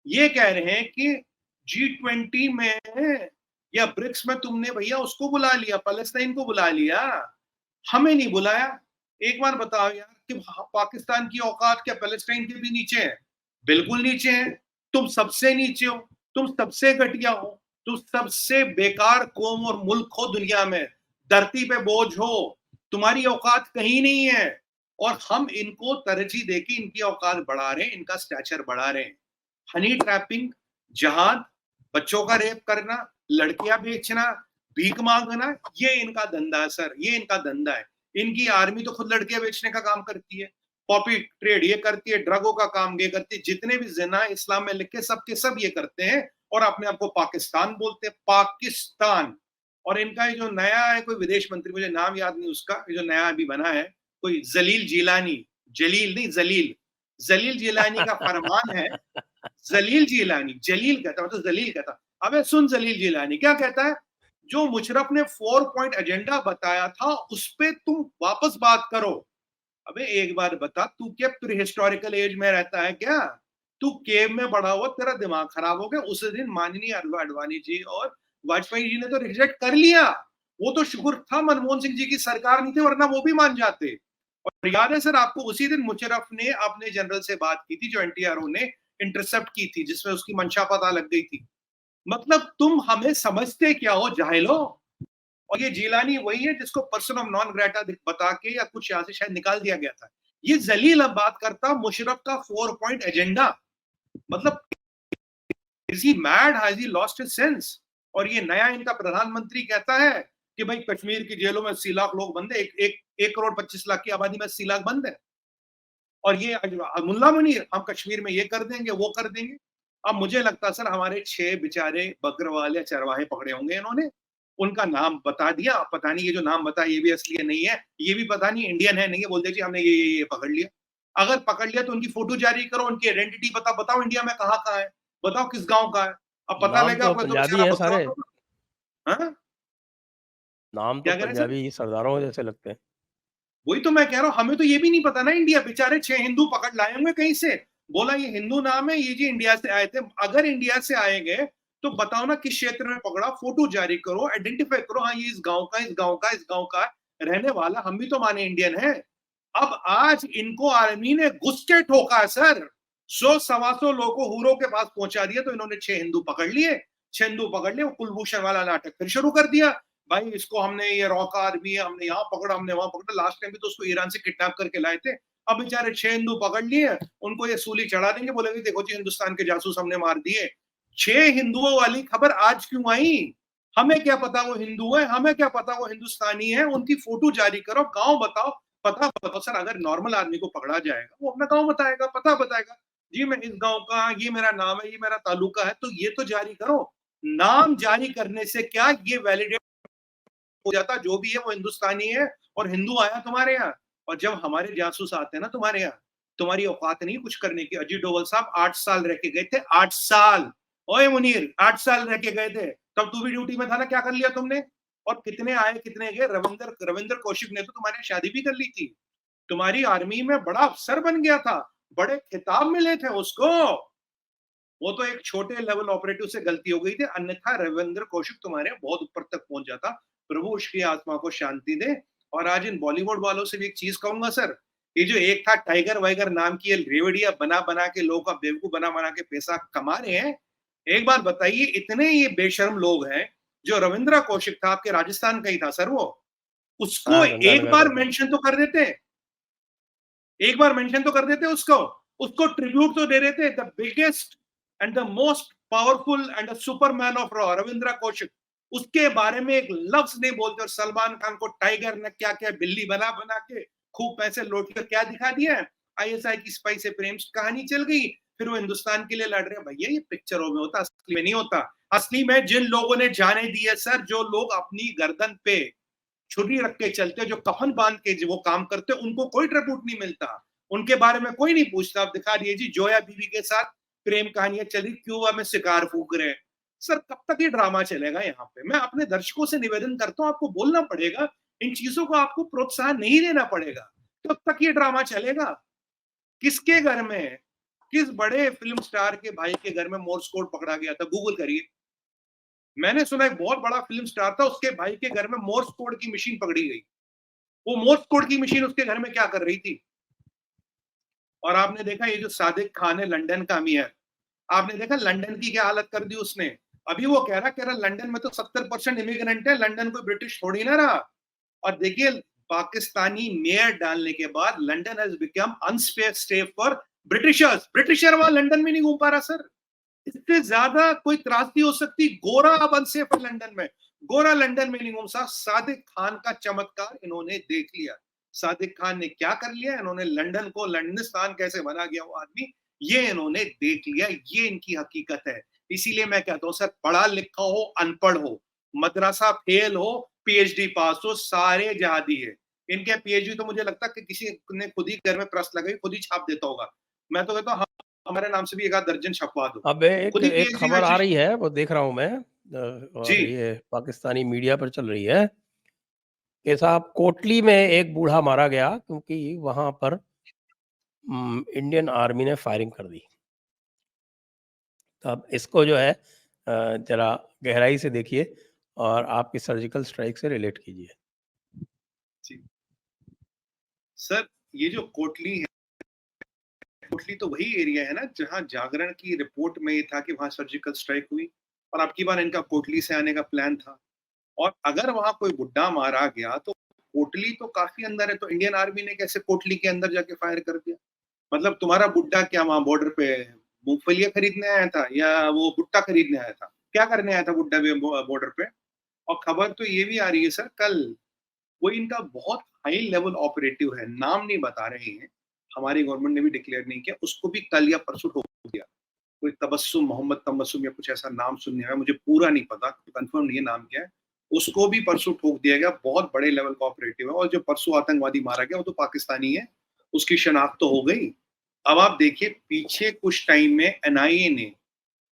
ये कह रहे हैं कि G20 में या ब्रिक्स में तुमने भैया उसको बुला लिया, पैलेस्टाइन को बुला लिया, हमें नहीं बुलाया। एक बार बताओ यार कि पाकिस्तान की औकात क्या पैलेस्टाइन के भी नीचे है? बिल्कुल नीचे है। तुम सबसे नीचे हो, तुम सबसे घटिया हो, तुम सबसे बेकार कौम और मुल्क हो दुनिया में, धरती पे बोझ हो, तुम्हारी औकात कहीं नहीं है। और हम इनको तरजीह देके इनकी औकात बढ़ा रहे हैं, इनका स्टैचर बढ़ा रहे हैं। हनी ट्रैपिंग, जहाद, बच्चों का रेप करना, लड़कियां बेचना, भीख मांगना, ये इनका धंधा है सर, ये इनका धंधा है। इनकी आर्मी तो खुद लड़कियां बेचने का काम करती है, पॉपी ट्रेड ये करती है, ड्रगों का काम ये करती है, जितने भी जिना इस्लाम में लिखे सबके सब ये करते हैं, और अपने आप को पाकिस्तान बोलते हैं, पाकिस्तान। और इनका ये जो नया है कोई विदेश मंत्री, मुझे नाम याद नहीं उसका, ये जो नया अभी बना है कोई जलील जिलानी, जलील नहीं जलील, जलील जिलानी का फरमान है, जलील जिलानी, जलील कहता मतलब जलील कहता। अबे सुन जलील जिलानी क्या कहता है, जो मुशर्रफ ने 4 पॉइंट एजेंडा बताया था उस पे तुम वापस बात करो। अबे एक बार बता, तू क्या प्री हिस्टोरिकल एज में रहता है क्या? तू केव में बड़ा हुआ, तेरा दिमाग खराब हो गया। उस दिन माननीय अडवाणी जी और वाजपेयी जी ने तो रिजेक्ट कर लिया। वो तो शुक्र था मनमोहन सिंह जी की सरकार नहीं थी, वरना वो भी मान जाते। और याद है सर आपको, उसी दिन मुशर्रफ ने अपने जनरल से बात की थी जो एनटीआरओ ने इंटरसेप्ट की थी, जिसमें उसकी मंशा पता लग गई थी। मतलब तुम हमें समझते क्या हो जाहिलो। और ये जिलानी वही है जिसको पर्सन ऑफ नॉन ग्रेटा बता के या कुछ यहां से शायद निकाल दिया गया था। ये जलील अब बात करता मुशर्रफ का 4 पॉइंट एजेंडा। मतलब is he mad, has he lost his sense? और ये नया इनका प्रधानमंत्री कहता है कि भाई कश्मीर की जेलों में 80 लाख लोग बंद है, 1 करोड़ 25 लाख की आबादी में 80 लाख बंद है। और ये मुल्ला मुनीर हम कश्मीर में ये कर देंगे वो कर देंगे। अब मुझे लगता सर हमारे 6 बेचारे बकरवाल या चरवाहे पकड़े होंगे इन्होंने, उनका नाम बता दिया, पता नहीं ये जो नाम बताया ये भी असली है नहीं है, ये भी पता नहीं इंडियन है नहीं है, बोलते जी हमने ये पकड़ लिया। अगर पकड़ लिया तो उनकी फोटो जारी करो, उनकी आइडेंटिटी बताओ इंडिया में कहाँ है, बताओ किस गांव का है। अब पता नाम लगा तो आपको तो पंजाबी बेचारा हैं बकवास सारे, होगा। हाँ? नाम तो क्या कह रहे हैं सर? पंजाबी सरदारों जैसे लगते हैं। वही तो मैं कह रहा हूँ, हमें तो ये भी नहीं पता ना, इंडिया बेचारे 6 हिंदू पकड़ लाए होंगे कहीं से, बोला ये हिंदू नाम है, ये जी इंडिया से आए थे। अगर इंडिया से आएंगे तो बताओ ना किस क्षेत्र में पकड़ा, फोटो जारी करो, आइडेंटिफाई करो, हाँ ये इस गांव का, इस गांव का, इस गांव का रहने वाला, हम भी तो माने इंडियन है। अब आज इनको आर्मी ने घुस के ठोका सर, 100-125 लोगों को हुरों के पास पहुंचा दिया, तो इन्होंने 6 हिंदू पकड़ लिए। 6 हिंदू पकड़ लिए, कुलभूषण वाला नाटक फिर शुरू कर दिया। भाई इसको हमने, ये रॉक आर्मी है, हमने यहाँ पकड़ा, हमने वहां पकड़ा, लास्ट टाइम भी तो उसको ईरान से किडनैप करके लाए थे। अब बेचारे 6 हिंदू पकड़ लिए, उनको ये सूली चढ़ा देंगे, बोलेंगे देखो जी हिंदुस्तान के जासूस हमने मार दिए। 6 हिंदुओं वाली खबर आज क्यों आई? हमें क्या पता वो हिंदू है, हमें क्या पता वो हिंदुस्तानी है, उनकी फोटो जारी करो, गांव बताओ, पता बताओ। सर अगर नॉर्मल आदमी को पकड़ा जाएगा वो अपना गांव बताएगा, पता बताएगा, जी मैं इस गांव का, ये मेरा नाम है, ये मेरा तालुका है, तो ये तो जारी करो। नाम जारी करने से क्या ये वैलिडेट हो जाता जो भी है वो हिंदुस्तानी है और हिंदू आया तुम्हारे यहाँ। और जब हमारे जासूस आते हैं ना तुम्हारे यहाँ, तुम्हारी औकात नहीं कुछ करने की। अजीत डोभाल साहब 8 साल रह के गए थे, 8 साल। ओए मुनीर 8 साल रह के गए थे, तब तू भी ड्यूटी में था ना, क्या कर लिया तुमने? और कितने आए कितने गए? रविंद्र कौशिक ने तो तुम्हारी शादी भी कर ली थी, तुम्हारी आर्मी में बड़ा अफसर बन गया था, बड़े खिताब मिले थे उसको। वो तो एक छोटे लेवल ऑपरेटिव से गलती हो गई थी, अन्यथा रविंद्र कौशिक तुम्हारे बहुत ऊपर तक पहुंच जाता। प्रभु उसकी आत्मा को शांति दे। और आज इन बॉलीवुड वालों से भी एक चीज कहूंगा सर, ये जो एक था टाइगर वाइगर नाम की, रेवड़िया बना बना के लोगों का बेवकूफ बना बना के पैसा कमा रहे हैं। एक बार बताइए, इतने ये बेशर्म लोग हैं, जो रविंद्र कौशिक था आपके राजस्थान का ही था सर, वो उसको हाँ, एक गंगानगर बार का था। मेंशन तो कर देते, एक बार मेंशन तो कर देते उसको, उसको ट्रिब्यूट तो दे देते। The biggest and the most powerful and the Superman of raw, Ravindra Kaushik, उसके बारे में एक लफ्ज नहीं बोलते। और सलमान खान को टाइगर ने क्या क्या बिल्ली बना बना के खूब पैसे लौट कर क्या दिखा दिया, आईएसआई की स्पाई से प्रेम कहानी चल गई, फिर वो हिंदुस्तान के लिए लड़ रहे हैं। भैया ये पिक्चरों में होता, असली में नहीं होता। असली में जिन लोगों ने जाने दी है सर, जो लोग अपनी गर्दन पे छुरी रख के चलते, जो कफन बांध के वो काम करते, उनको कोई ट्रिब्यूट नहीं मिलता, उनके बारे में कोई नहीं पूछता। आप दिखा दिए जी जोया बीवी के साथ प्रेम कहानियां चली, क्यूबा में शिकार फूक रहे। सर कब तक ये ड्रामा चलेगा यहाँ पे? मैं अपने दर्शकों से निवेदन करता हूँ, आपको बोलना पड़ेगा, इन चीजों को आपको प्रोत्साहन नहीं देना पड़ेगा। कब तक ये ड्रामा चलेगा? किसके घर में, किस बड़े फिल्म स्टार के भाई के घर में मोर्स कोड पकड़ा गया था? गूगल करिए। मैंने सुना एक बहुत बड़ा फिल्म स्टार था, उसके भाई के घर में मोर्स कोड की मशीन पकड़ी गई। वो मोर्स कोड की मशीन उसके घर में क्या कर रही थी? और आपने देखा ये जो सादिक खान है लंदन का अमीर, आपने देखा लंदन की क्या हालत कर दी उसने। अभी वो कह रहा लंदन में तो 70% इमिग्रेंट है, लंदन कोई ब्रिटिश थोड़ी ना रहा। और देखिए पाकिस्तानी मेयर डालने के बाद London has become unsafe for Britishers. Britisher वहां लंदन में नहीं घूम पा रहा सर। इससे ज्यादा कोई त्रासदी हो सकती? गोरा अब अनसेफ है लंदन में, गोरा लंदन में नहीं घूम सकता। सादिक खान का चमत्कार इन्होंने देख लिया। सादिक खान ने क्या कर लिया, इन्होंने लंदन को लंदनिस्तान कैसे बना गया वो आदमी, ये इन्होंने देख लिया। ये इनकी हकीकत है। इसीलिए मैं कहता हूं सर, पढ़ा लिखा हो अनपढ़ हो, मदरसा फेल हो पीएचडी पास हो, सारे जहादी है। इनके पीएचडी तो मुझे लगता है कि किसी ने खुद ही घर में प्रेस लगाई, खुद ही छाप देता होगा। मैं तो कहता हूँ हमारे नाम से भी एक आध दर्जन छपवा दो, अब एक खुद ही एक पीएचडी खबर आ रही रजिस्ट्रेशन। है, वो देख रहा हूँ मैं, जी और ये पाकिस्तानी मीडिया पर चल रही है कि साहब कोटली में एक बूढ़ा मारा गया क्योंकि वहां पर इंडियन आर्मी ने फायरिंग कर दी। तो अब इसको जो है जरा गहराई से देखिए और आपकी सर्जिकल स्ट्राइक से रिलेट कीजिए। जी सर, ये जो कोटली है, कोटली तो वही एरिया है ना जहां जागरण की रिपोर्ट में ये था कि वहां सर्जिकल स्ट्राइक हुई, और अब की बार इनका कोटली से आने का प्लान था। और अगर वहां कोई बुड्ढा मारा गया तो कोटली तो काफी अंदर है, तो इंडियन आर्मी ने कैसे कोटली के अंदर जाके फायर कर दिया? मतलब तुम्हारा बुड्ढा क्या वहां बॉर्डर पे मूंगफलियां खरीदने आया था या वो भुट्टा खरीदने आया था? क्या करने आया था बुड्ढा भी बॉर्डर पे? और खबर तो ये भी आ रही है सर, कल कोई इनका बहुत हाई लेवल ऑपरेटिव है, नाम नहीं बता रहे हैं, हमारी गवर्नमेंट ने भी डिक्लेयर नहीं किया, उसको भी कल या परसों ठोक दिया। कोई तबस्सुम, मोहम्मद तबस्सुम या कुछ ऐसा नाम सुनने आया, मुझे पूरा नहीं पता, कंफर्म नहीं है नाम क्या है। उसको भी परसों ठोक दिया गया। बहुत बड़े लेवल का ऑपरेटिव है, और जो परसों आतंकवादी मारा गया वो तो पाकिस्तानी है, उसकी शनाख्त तो हो गई। अब आप देखिए, पीछे कुछ टाइम में एनआईए ने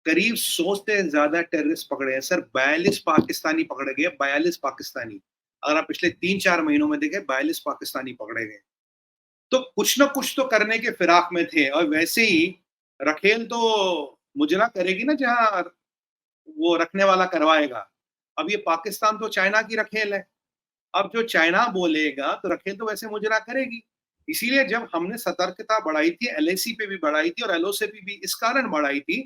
करीब 100 से ज्यादा टेररिस्ट पकड़े हैं सर। 42 पाकिस्तानी पकड़े गए, 42 पाकिस्तानी। अगर आप पिछले 3-4 महीनों में देखें, 42 पाकिस्तानी पकड़े गए। तो कुछ ना कुछ तो करने के फिराक में थे। और वैसे ही रखेल तो मुजरा करेगी ना जहां वो रखने वाला करवाएगा। अब ये पाकिस्तान तो चाइना की रखेल है, अब जो चाइना बोलेगा तो रखेल तो वैसे मुजरा करेगी। इसीलिए जब हमने सतर्कता बढ़ाई थी, एलएसी पे भी बढ़ाई थी और एलओसी पे भी इस कारण बढ़ाई थी,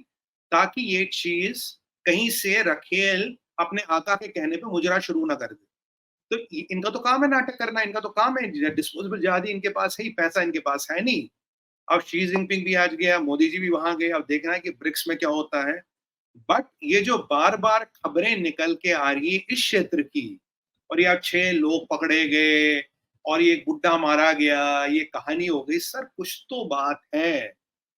ताकि ये चीज कहीं से रखेल अपने आका के कहने पे मुजरा शुरू ना कर दे। तो इनका तो काम है नाटक करना, इनका तो काम है, डिस्पोजेबल जहादी इनके पास है ही, पैसा इनके पास है नहीं। अब शी जिनपिंग भी आज गया, मोदी जी भी वहां गए, अब देखना है कि ब्रिक्स में क्या होता है। बट ये जो बार बार खबरें निकल के आ रही है इस क्षेत्र की, और यार 6 लोग पकड़े गए और ये गुड्डा मारा गया, ये कहानी हो गई सर, कुछ तो बात है,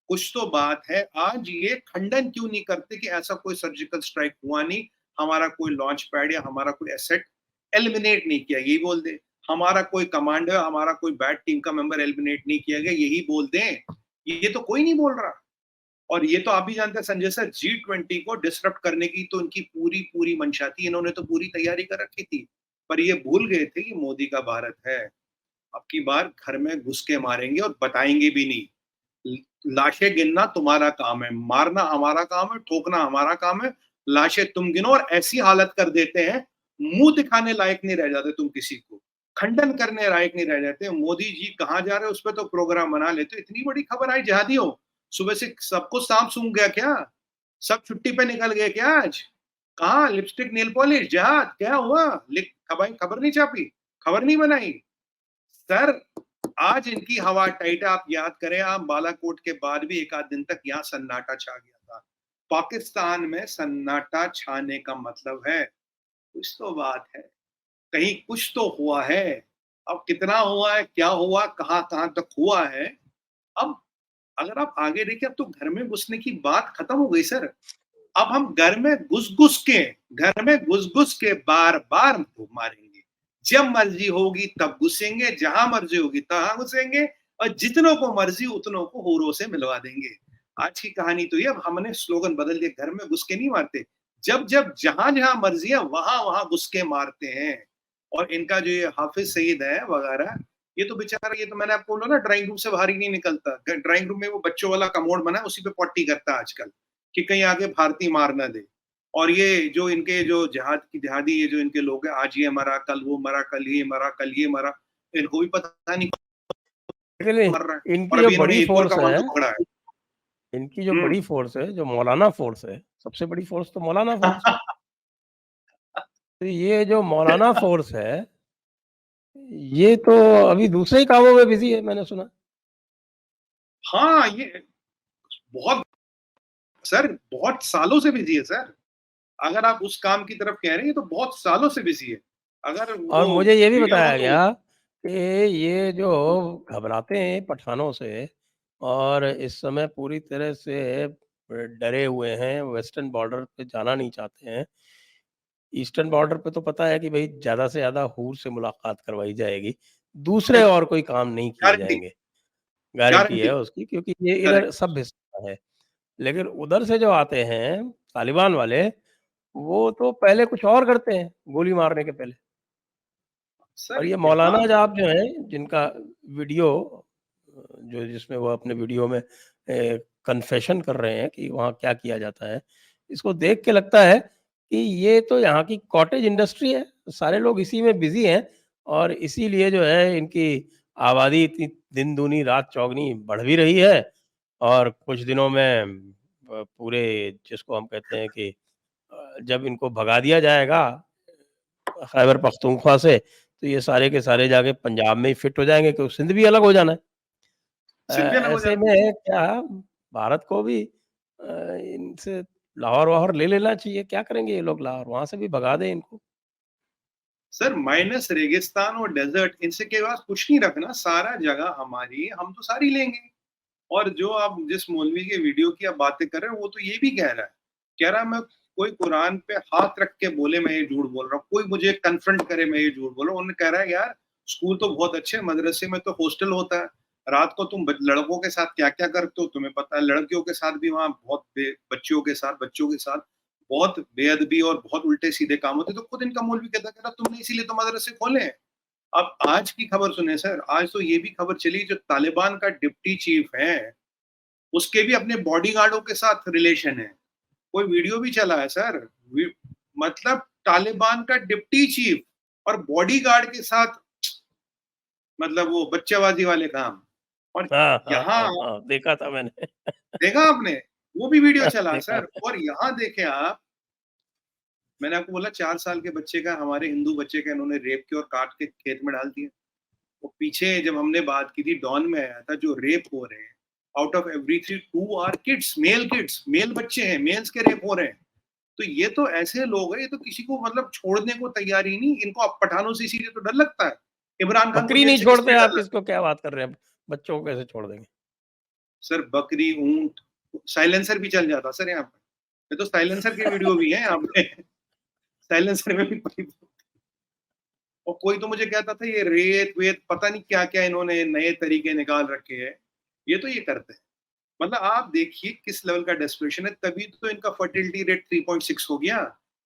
कुछ तो बात है। आज ये खंडन क्यों नहीं करते कि ऐसा कोई सर्जिकल स्ट्राइक हुआ नहीं, हमारा कोई लॉन्च पैड या हमारा कोई एसेट एलिमिनेट नहीं किया, यही बोल दे। हमारा कोई कमांडर, हमारा कोई बैड टीम का मेंबर एलिमिनेट नहीं किया गया, यही बोल दें। ये तो कोई नहीं बोल रहा। और ये तो आप भी जानते हैं संजय सर, G20 को डिसरप्ट करने की तो इनकी पूरी पूरी मंशा थी, इन्होंने तो पूरी तैयारी कर रखी थी। पर ये भूल गए थे कि मोदी का भारत है। अब की बार घर में घुस के मारेंगे और बताएंगे भी नहीं। लाशें गिनना तुम्हारा काम है, मारना हमारा काम है, ठोकना हमारा काम है। लाशें तुम गिनो और ऐसी हालत कर देते हैं, मुंह दिखाने लायक नहीं रह जाते तुम किसी को, खंडन करने लायक नहीं रह जाते। मोदी जी कहाँ जा रहे हैं उस पर तो प्रोग्राम बना लेते। इतनी बड़ी खबर आई जिहादियों, सुबह से सबको सांप सूंघ गया क्या? सब छुट्टी पे निकल गए क्या आज? कहाँ लिपस्टिक, नेल पॉलिश, जहाद क्या हुआ? लिख खबर, खबर नहीं छापी, खबर नहीं बनाई सर। आज इनकी हवा टाइट है। आप याद करें, आप बालाकोट के बाद भी एक आध दिन तक यहाँ सन्नाटा छा गया था। पाकिस्तान में सन्नाटा छाने का मतलब है कुछ तो बात है, कहीं कुछ तो हुआ है। अब कितना हुआ है, क्या हुआ, कहां कहां तक हुआ है। अब अगर आप आगे देखें, अब तो घर में घुसने की बात खत्म हो गई सर। अब हम घर में घुस घुस के बार बार मारेंगे। जब मर्जी होगी तब घुसेंगे, जहां मर्जी होगी तहां घुसेंगे, और जितनों को मर्जी उतनों को होरों से मिलवा देंगे। आज की कहानी तो ये, अब हमने स्लोगन बदल दिया, घर में घुस के नहीं मारते, जब जब जहां जहां मर्जी है वहां वहां घुस के मारते हैं। और इनका जो ये हाफिज सईद है वगैरह, ये तो बेचारा, ये तो मैंने आपको बोला ना, ड्राइंग रूम से बाहर ही नहीं निकलता। ड्राइंग रूम में वो बच्चों वाला कमोड बना है, उसी पे पॉटी करता है आजकल, कि कहीं आगे भारतीय मार ना दे। और ये जो इनके जो जिहादी ये जो इनके लोग हैं, आज ये मरा, कल वो मरा, कल ये मरा, कल ये मरा, इनको भी पता नहीं मर रहा है। और इनकी जो अभी इन्होंने बड़ी एक और फोर्स है, कमांडो पकड़ा है। इनकी जो हम्म। बड़ी फोर्स है, जो मौलाना फोर्स है, सबसे बड़ी फोर्स तो मौलाना फोर्स है। तो ये जो मौलाना फोर्स है, ये तो अभी दूसरे ही कामों में बिजी है, मैंने सुना। हाँ, ये बहुत सर, बहुत सालों से बिजी है सर। अगर आप उस काम की तरफ कह रहे हैं तो बहुत सालों से बिजी है। अगर और वो मुझे ये भी वीडियो हो बताया तो गया कि ये जो घबराते हैं पठानों से और इस समय पूरी तरह से डरे हुए हैं, वेस्टर्न बॉर्डर पे जाना नहीं चाहते हैं। ईस्टर्न बॉर्डर पे तो पता है कि भई ज़्यादा से ज़्यादा हूर से मुलाकात करवाई जाएगी। दूसरे और कोई काम नहीं किए गारंटी, जाएँगे। गारंटी गारंटी, है उसकी, क्योंकि ये इधर करेक्ट। सब हिस्सा है। लेकिन उधर से जो आते हैं तालिबान वाले, वो तो पहले कुछ और करते हैं, गोली मारने के पहले। और सर ये यहाँ मौलाना साहब जो हैं, जिनका वीडियो जो जिसमें वो अपने वीडियो में कन्फेशन कर रहे हैं कि वहाँ क्या किया जाता है, इसको देख के लगता है कि ये तो यहाँ की कॉटेज इंडस्ट्री है, सारे लोग इसी में बिज़ी हैं और इसीलिए जो है इनकी आबादी इतनी दिन दूनी रात चौगुनी बढ़ भी रही है और कुछ दिनों में पूरे जिसको हम कहते हैं कि जब इनको भगा दिया जाएगा खैबर पख्तूनख्वा से, तो ये सारे के सारे जाके पंजाब में ही फिट हो जाएँगे क्योंकि सिंध भी अलग हो जाना है। सिंध भी अलग हो ऐसे जाना। में क्या भारत को भी इनसे लाहौर-वाहौर ले लेना चाहिए, क्या करेंगे ये लोग लाहौर? वहाँ से भी भगा दें इनको। सर माइनस रेगिस्तान और डेजर्ट, इनसे के पास कुछ नहीं रखना, सारा जगह हमारी, हम तो सारी लेंगे। और जो आप जिस मौलवी के वीडियो की आप बातें कर रहे हैं, वो तो ये भी कह रहा है, कोई कुरान पे हाथ रख के बोले मैं ये झूठ बोल रहा हूँ, कोई मुझे कन्फ्रंट करे मैं ये झूठ बोल रहा हूँ, उन्होंने कह रहा है यार स्कूल तो बहुत अच्छे, मदरसे में तो हॉस्टल होता है, रात को तुम लड़कों के साथ क्या क्या करते हो तुम्हें पता है, लड़कियों के साथ भी वहाँ बहुत बच्चों के साथ बहुत बेअदबी और बहुत उल्टे सीधे काम होते। तो खुद इनका मौलवी कहता तुमने इसीलिए तो मदरसे खोले हैं। अब आज की खबर सुने सर, आज तो ये भी खबर चली जो तालिबान का डिप्टी चीफ है उसके भी अपने बॉडीगार्डों के साथ रिलेशन है। कोई वीडियो भी चला है सर, मतलब तालिबान का डिप्टी चीफ और बॉडीगार्ड के साथ, मतलब वो बच्चेबाजी वाले काम। और हाँ, हाँ, यहाँ हाँ, हाँ, देखा था मैंने। देखा आपने, वो भी वीडियो चला देखा सर। था। और यहाँ देखें आप, मैंने आपको बोला 4 साल के बच्चे का, हमारे हिंदू बच्चे का इन्होंने रेप किया और काट के खेत में डाल दिया। वो पीछे जब हमने बात की थी डॉन में आया था, जो रेप हो रहे हैं, out of every 3 2 are kids, male बच्चे हैं, मेल्स के रेप हो रहे हैं। तो ये तो ऐसे लोग हैं, ये तो किसी को मतलब छोड़ने को तैयार ही नहीं। इनको अब पठानों से इसीलिए तो डर लगता है। इमरान खान को बकरी जेल नहीं से छोड़ते किसलिए डर आप, लगता इसको क्या बात कर रहे हैं? बच्चों को कैसे छोड़ देंगे? है? सर बकरी, ऊंट, साइलेंसर भी चल जाता सर यहाँ पे। ये तो साइलेंसर के वीडियो भी हैं यहाँ पे। साइलेंसर में भी और कोई तो मुझे कहता था ये रेत वेत पता नहीं क्या क्या इन्होंने नए तरीके निकाल रखे हैं, ये तो ये करते हैं। मतलब आप देखिए किस लेवल का डेस्परेशन है, तभी तो इनका फर्टिलिटी रेट 3.6 हो गया।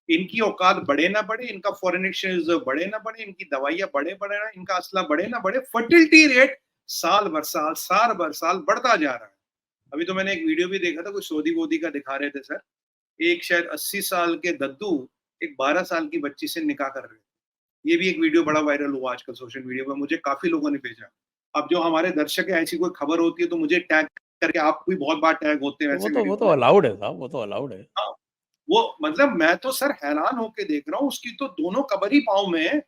इनकी औकात बढ़े ना बढ़े, इनका फॉरेन एक्सचेंज रिजर्व बढ़े ना बढ़े, इनकी दवाइयां बढ़े ना, इनका असला बढ़े ना बढ़े, फर्टिलिटी रेट साल भर साल बढ़ता जा रहा है। अभी तो मैंने एक वीडियो भी देखा था, कोई सऊदी वोदी का दिखा रहे थे सर, एक शायद 80 साल के दद्दू एक 12 साल की बच्ची से निकाह कर रहे थे। ये भी एक वीडियो बड़ा वायरल हुआ आजकल सोशल मीडिया पर, मुझे काफी लोगों ने भेजा। अब जो हमारे दर्शक है, ऐसी कोई खबर होती है तो मुझे टैग करके, आप भी बहुत बार टैग होते हैं तो ऐसे वो वीडियो तो में। अलाउड है साहब, वो तो अलाउड है। हाँ, वो मतलब मैं तो सर हैरान होके देख रहा हूँ, उसकी तो दोनों कबर ही पाँव में है।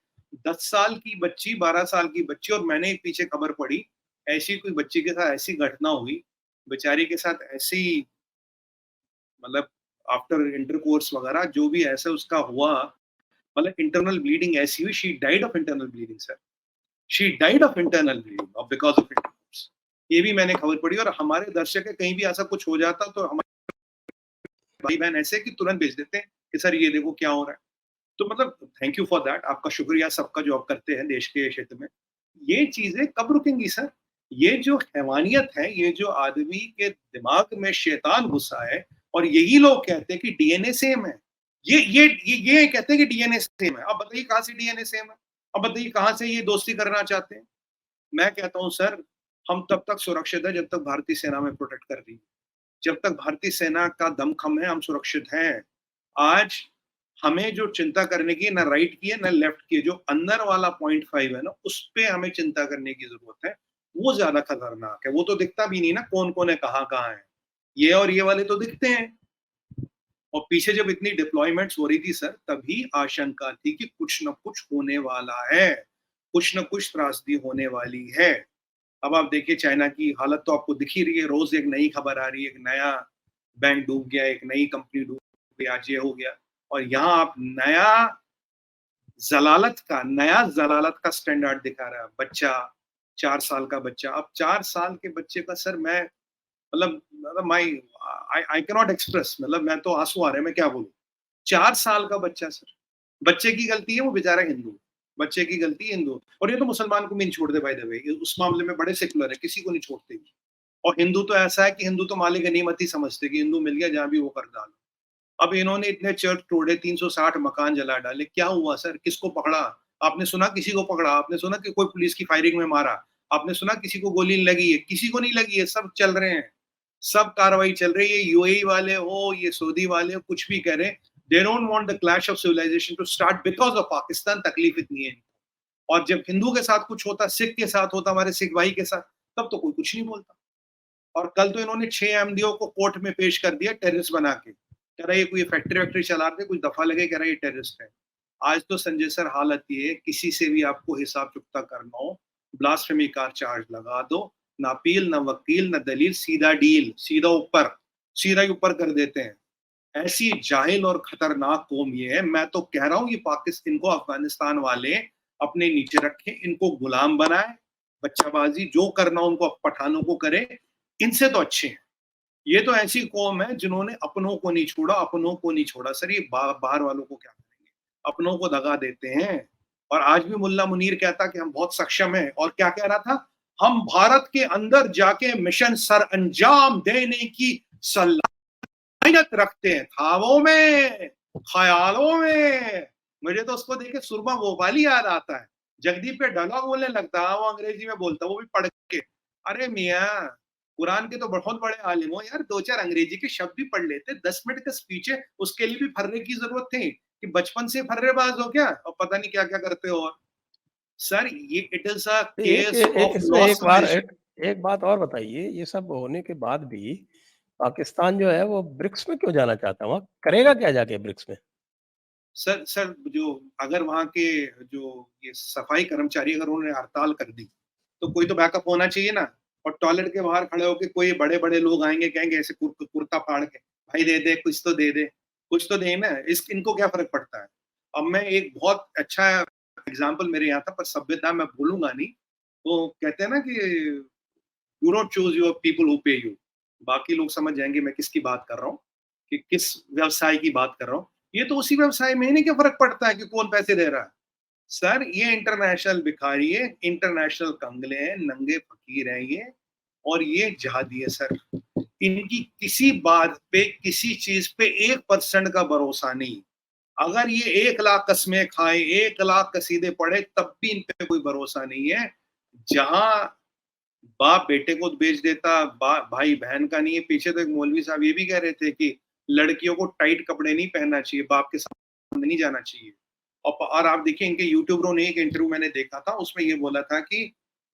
10 साल की बच्ची, 12 साल की बच्ची, और मैंने एक पीछे खबर पढ़ी, ऐसी कोई बच्ची के साथ ऐसी घटना हुई, बेचारी के साथ ऐसी, मतलब आफ्टर इंटरकोर्स वगैरह जो भी ऐसा उसका हुआ, मतलब इंटरनल ब्लीडिंग ऐसी हुई, she died of internal bleeding sir. She died of internal bleeding of because of intercourse. ये भी मैंने खबर पढ़ी। और हमारे दर्शक है, कहीं भी ऐसा कुछ हो जाता तो हमारे भाई बहन ऐसे कि तुरंत भेज देते हैं कि सर ये देखो क्या हो रहा है। तो मतलब थैंक यू फॉर दैट, आपका शुक्रिया सबका जो आप करते हैं देश के क्षेत्र में। ये चीजें कब रुकेंगी सर? ये जो हैवानियत है, ये जो आदमी के दिमाग में शैतान घुसा है, और यही लोग कहते हैं कि डीएनए सेम है। ये कहते हैं कि डीएनए सेम है। अब बताइए कहाँ से डीएनए सेम है? अब बताइए कहाँ से ये दोस्ती करना चाहते हैं? मैं कहता हूँ सर, हम तब तक सुरक्षित है जब तक भारतीय सेना में प्रोटेक्ट कर रही है। जब तक भारतीय सेना का दमखम है हम सुरक्षित हैं। आज हमें जो चिंता करने की ना राइट की है ना लेफ्ट की है, जो अंदर वाला 0.5 है ना, उस पे हमें चिंता करने की जरूरत है। वो ज्यादा खतरनाक है। वो तो दिखता भी नहीं ना कौन कौन है, कहाँ कहाँ है। ये और ये वाले तो दिखते हैं। और पीछे जब इतनी डिप्लॉयमेंट्स हो रही थी सर, तभी आशंका थी कि कुछ न कुछ होने वाला है, कुछ न कुछ त्रासदी होने वाली है। अब आप देखिए चाइना की हालत तो आपको दिख ही रही है, रोज एक नई खबर आ रही है, एक नया बैंक डूब गया, एक नई कंपनी डूब गई, आज ये हो गया। और यहाँ आप नया जलालत का स्टैंडर्ड दिखा रहा है। बच्चा, 4 साल का बच्चा, अब 4 साल के बच्चे का सर मैं मतलब माई आई कैन नॉट एक्सप्रेस, मतलब मैं तो आंसू आ रहे हैं, मैं क्या बोलूं। 4 साल का बच्चा सर, बच्चे की गलती है, वो बेचारा हिंदू, बच्चे की गलती हिंदू। और ये तो मुसलमान को भी नहीं छोड़ दे, बाय द वे उस मामले में बड़े सेकुलर है, किसी को नहीं छोड़ते। और हिंदू तो ऐसा है कि हिंदू तो मालिक गनीमत ही समझते कि हिंदू मिल गया जहां भी वो कर डालो। अब इन्होंने इतने चर्च तोड़े, 360 मकान जला डाले, क्या हुआ सर? किसको पकड़ा? आपने सुना किसी को पकड़ा? आपने सुना कि कोई पुलिस की फायरिंग में मारा? आपने सुना किसी को गोली लगी है? किसी को नहीं लगी है। सब चल रहे हैं, सब कार्रवाई चल रही है। यूएई वाले हो, ये सऊदी वाले हो, कुछ भी कह रहे हैं, they don't want the clash of civilisation to start because of Pakistan. तकलीफ इतनी है। और जब हिंदू के साथ कुछ होता, सिख के साथ होता, हमारे सिख भाई के साथ, तब तो कोई कुछ नहीं बोलता। और कल तो इन्होंने 6 एमडीओ को कोर्ट में पेश कर दिया टेररिस्ट बना के। कह रहा ये कोई फैक्ट्री वैक्ट्री चला रहे, कुछ दफा लगे, कह रहा ये टेररिस्ट है। आज तो संजय सर हालत ये, किसी से भी आपको हिसाब चुकता करना हो, ब्लास्फेमी का चार्ज लगा दो, ना अपील ना वकील ना दलील, सीधा डील, सीधा ही ऊपर कर देते हैं। ऐसी जाहिल और खतरनाक कौम ये है। मैं तो कह रहा हूँ ये पाकिस्तान, इनको अफगानिस्तान वाले अपने नीचे रखें, इनको गुलाम बनाए, बच्चाबाजी जो करना उनको पठानों को करे, इनसे तो अच्छे हैं। ये तो ऐसी कौम है जिन्होंने अपनों को नहीं छोड़ा, अपनों को नहीं छोड़ा। सर ये बाहर वालों को क्या करेंगे? अपनों को दगा देते हैं। और आज भी मुल्ला मुनीर कहता कि हम बहुत सक्षम हैं, और क्या कह रहा था? हम भारत के अंदर जाके मिशन सर अंजाम देने की सलाहियत रखते हैं, ख्वाबों में, ख्यालों में। मुझे तो उसको देख के सुरमा भोपाली याद आता है। जगदीप पे डायलॉग बोलने लगता, वो अंग्रेजी में बोलता, वो भी पढ़ के। अरे मियाँ, कुरान के तो बहुत बड़े आलिम हो यार, 2-4 अंग्रेजी के शब्द भी पढ़ लेते। 10 मिनट का स्पीच है, उसके लिए भी फर्रे की ज़रूरत थी कि बचपन से फर्रेबाज़ हो क्या? और पता नहीं क्या-क्या करते हो और। सर ये इट इज़ अ एक केस एक ऑफ इसमें लॉस्ट विज़न। एक बात और बताइए, ये सब होने के बाद भी पाकिस्तान जो है वो ब्रिक्स में क्यों जाना चाहता है? वहाँ करेगा क्या जाके ब्रिक्स में? सर सर जो अगर वहाँ के जो ये सफाई कर्मचारी अगर उन्होंने हड़ताल कर दी, तो कोई तो बैकअप होना चाहिए ना। और टॉयलेट के बाहर खड़े होके कोई बड़े-बड़े लोग आएँगे, कहेंगे ऐसे कुर्ता फाड़ के, भाई दे दे, कुछ तो दे दे, कुछ तो दे ना। इस इनको क्या फ़र्क पड़ता है? अब मैं एक बहुत अच्छा एग्ज़ाम्पल मेरे यहाँ था, पर सभ्यता मैं भूलूँगा नहीं। तो कहते हैं ना कि you don't choose your people who पे यू। बाकी लोग समझ जाएँगे मैं किसकी बात कर रहा हूँ, कि किस व्यवसाय की बात कर रहा हूँ। ये तो उसी व्यवसाय में, इन्हें क्या फ़र्क पड़ता है कि कौन पैसे दे रहा है? सर ये इंटरनेशनल भिखारी है, इंटरनेशनल कंगले हैं, नंगे फ़कीर हैं ये, और ये जिहादी है सर। इनकी किसी बात पे, किसी चीज़ पे 1% का भरोसा नहीं। अगर ये 1 लाख कस्में खाएँ, 1 लाख कसीदे पढ़े, तब भी इन पे कोई भरोसा नहीं है। जहाँ बाप बेटे को बेच देता, भाई बहन का नहीं है। पीछे तो एक मौलवी साहब ये भी कह रहे थे कि लड़कियों को टाइट कपड़े नहीं पहनना चाहिए, बाप के सामने नहीं जाना चाहिए। और आप देखिए इनके यूट्यूबरों ने एक इंटरव्यू मैंने देखा था, उसमें ये बोला था कि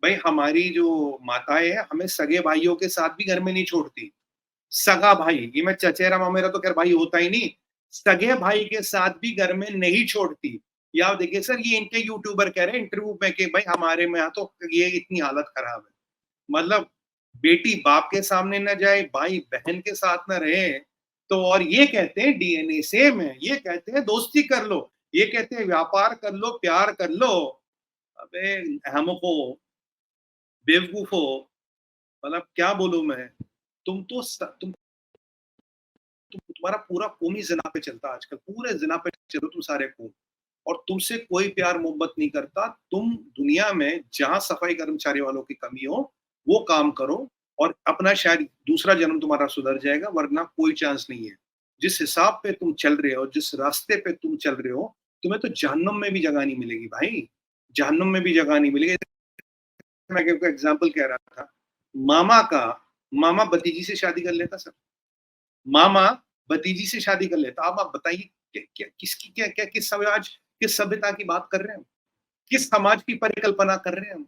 भाई हमारी जो माताएं हैं हमें सगे भाइयों के साथ भी घर में नहीं छोड़ती। सगा भाई, ये मैं चचेरा मामेरा तो खैर भाई होता ही नहीं, सगे भाई के साथ भी घर में नहीं छोड़ती। या आप देखिए सर, ये इनके यूट्यूबर कह रहे हैं इंटरव्यू में कि भाई हमारे में यहाँ तो ये इतनी हालत खराब है। मतलब बेटी बाप के सामने ना जाए, भाई बहन के साथ ना रहे, तो और ये कहते हैं डीएनए सेम है, ये कहते हैं दोस्ती कर लो, ये कहते हैं व्यापार कर लो, प्यार कर लो। अबे अहमको, बेवकूफो, मतलब क्या बोलूं मैं। तुम तो तुम्हारा पूरा कौम ही ज़िना पे चलता है आजकल, पूरे ज़िना पे चलो तुम सारे कौम। और तुमसे कोई प्यार मोहब्बत नहीं करता। तुम दुनिया में जहाँ सफाई कर्मचारी वालों की कमी हो, वो काम करो, और अपना शायद दूसरा जन्म तुम्हारा सुधर जाएगा, वरना कोई चांस नहीं है। जिस हिसाब पे तुम चल रहे हो, जिस रास्ते पे तुम चल रहे हो, तुम्हें तो जहन्नुम में भी जगह नहीं मिलेगी भाई, जहन्नुम में भी जगह नहीं मिलेगी। मैं आपको एग्ज़ाम्पल कह रहा था, मामा का मामा भतीजी से शादी कर लेता सर। मामा भतीजी से शादी कर लेता। अब आप बताइए क्या किसकी क्या किस समाज, किस सभ्यता की बात कर रहे हैं हम? किस समाज की परिकल्पना कर रहे हैं हम?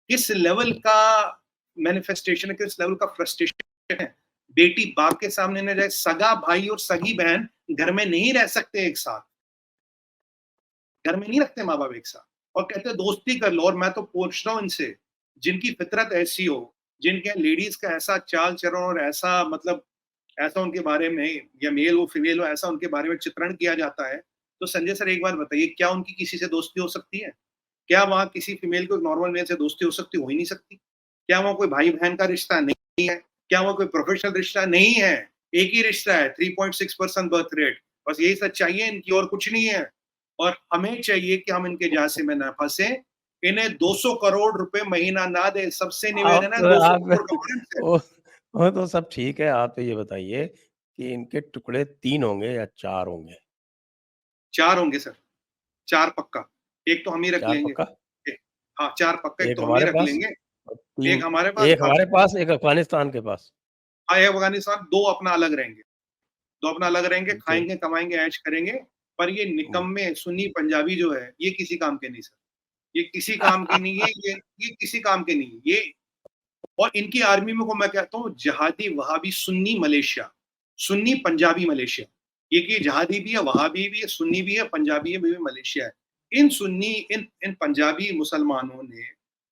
किस लेवल का मैनिफेस्टेशन है, किस लेवल का फ्रस्ट्रेशन है? बेटी बाप के सामने न जाए, सगा भाई और सगी बहन घर में नहीं रह सकते एक साथ। घर में नहीं रखते माँ-बाप एक साथ, और कहते हैं दोस्ती कर लो। और मैं तो पूछ रहा हूँ इनसे, जिनकी फितरत ऐसी हो, जिनके लेडीज़ का ऐसा चाल-चलन और ऐसा मतलब ऐसा उनके बारे में, या मेल हो फीमेल हो, ऐसा उनके बारे में चित्रण किया जाता है, तो संजय सर एक बात बताइए, क्या उनकी किसी से दोस्ती हो सकती है? क्या वहाँ किसी फीमेल को नॉर्मल मेल से दोस्ती हो सकती है? हो ही नहीं सकती। क्या वहाँ कोई भाई-बहन का रिश्ता नहीं है? क्या वहाँ कोई प्रोफेशनल रिश्ता नहीं है? एक ही रिश्ता है, 3.6% बर्थ रेट। बस यही सच्चाई है इनकी, और कुछ नहीं है। और हमें चाहिए कि हम इनके झांसे में ना फँसें। इन्हें 200 करोड़ रुपए महीना ना दें, सबसे निवेदन है, 200 आप करोड़ कमाएँ इनसे। वो वो तो सब ठीक है, आप तो ये बताइए कि इनके टुकड़े 3 होंगे या 4 होंगे? 4 होंगे सर, 4 पक्का। 1 तो हम ही रख 4 लेंगे। पक्का? ए हाँ, 4 पक्का, 1 1 तो हम ही हमारे रख पास लेंगे। और 3 1 हमारे पास, 1 हमारे पास, 1 अफ़गानिस्तान के पास। हाँ, 1 अफ़गानिस्तान, 2 अपना अलग रहेंगे। 2 अपना अलग रहेंगे, जी। खाएँगे, कमाएँगे, ऐश करेंगे। पर ये हुँ। निकम्मे सुन्नी पंजाबी जो है, ये किसी काम के नहीं सर। ये किसी काम के नहीं है, ये किसी काम के नहीं है। ये और इनकी आर्मी में को मैं कहता हूँ जिहादी वहाबी सुन्नी मलेशिया, सुन्नी पंजाबी मलेशिया। ये कि जिहादी भी है, वहाबी भी है, सुन्नी भी है, पंजाबी है, भी मलेशिया है। इन सुन्नी इन पंजाबी मुसलमानों ने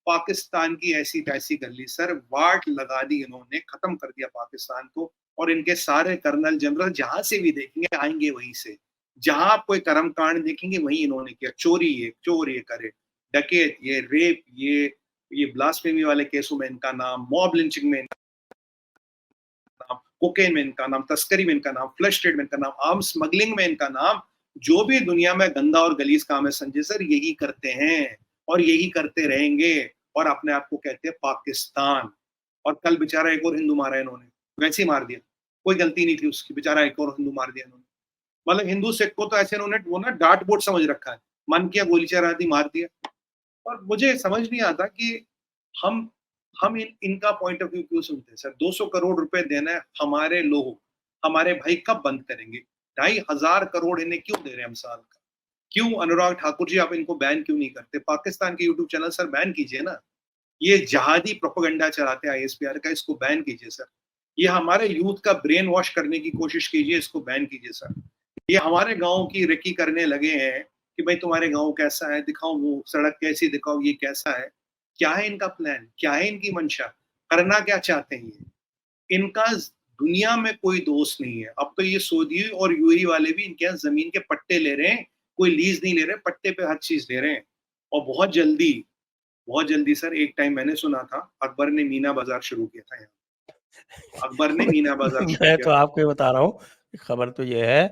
पाकिस्तान की ऐसी-तैसी कर ली सर, वाट लगा दी इन्होंने, खत्म कर दिया पाकिस्तान को। और इनके सारे कर्नल जनरल जहाँ से भी देखेंगे आएँगे वहीं से। जहाँ आप कोई कर्मकांड देखेंगे वहीं इन्होंने किया। चोर ये करे, डकैत ये, रेप ये ब्लास्फेमी वाले केसों में इनका नाम, मॉब लिंचिंग में इनका नाम, कोकेन में इनका नाम, तस्करी में इनका नाम, फ्लश ट्रेड में इनका नाम, आर्म्स स्मगलिंग में इनका नाम। जो भी दुनिया में गंदा और गलीज काम है संजय सर, यही करते हैं और यही करते रहेंगे, और अपने आप को कहते हैं पाकिस्तान। और कल बेचारा एक और हिंदू मारा इन्होंने, वैसे ही मार दिया, कोई गलती नहीं थी उसकी, बेचारा एक और हिंदू मार दिया इन्होंने। मतलब हिंदू सिख को तो ऐसे इन्होंने वो ना डार्ट बोर्ड समझ रखा है, मन किया गोली चला दी, मार दिया। और मुझे समझ नहीं आता कि हम इनका पॉइंट ऑफ व्यू क्यों सुनते हैं सर। 200 करोड़ रुपए देना है हमारे लोग, हमारे भाई कब बंद करेंगे? 2,500 करोड़ इन्हें क्यों दे रहे हैं हम साल का? क्यों अनुराग ठाकुर जी आप इनको बैन क्यों नहीं करते? पाकिस्तान के यूट्यूब चैनल सर बैन कीजिए ना। ये जहादी प्रोपेगेंडा चलाते हैं आईएसपीआर का, इसको बैन कीजिए सर। ये हमारे यूथ का ब्रेन वॉश करने की कोशिश कीजिए, इसको बैन कीजिए सर। ये हमारे गाँव की रेकी करने लगे हैं कि भाई तुम्हारे गाँव कैसा है, दिखाओ वो सड़क कैसी, दिखाओ ये कैसा है। क्या है इनका प्लान? क्या है इनकी मंशा? करना क्या चाहते हैं ये? इनका दुनिया में कोई दोस्त नहीं है। अब तो ये सऊदी और यूएई वाले भी इनके यहाँ जमीन के पट्टे ले रहे हैं, कोई लीज नहीं ले रहे, पट्टे पे हर चीज ले रहे हैं। और बहुत जल्दी सर, एक टाइम मैंने सुना था अकबर ने मीना बाजार शुरू किया था यहाँ। अकबर ने मीना बाजार शुरू मैं किया तो था। आपको ये बता रहा हूँ, खबर तो ये है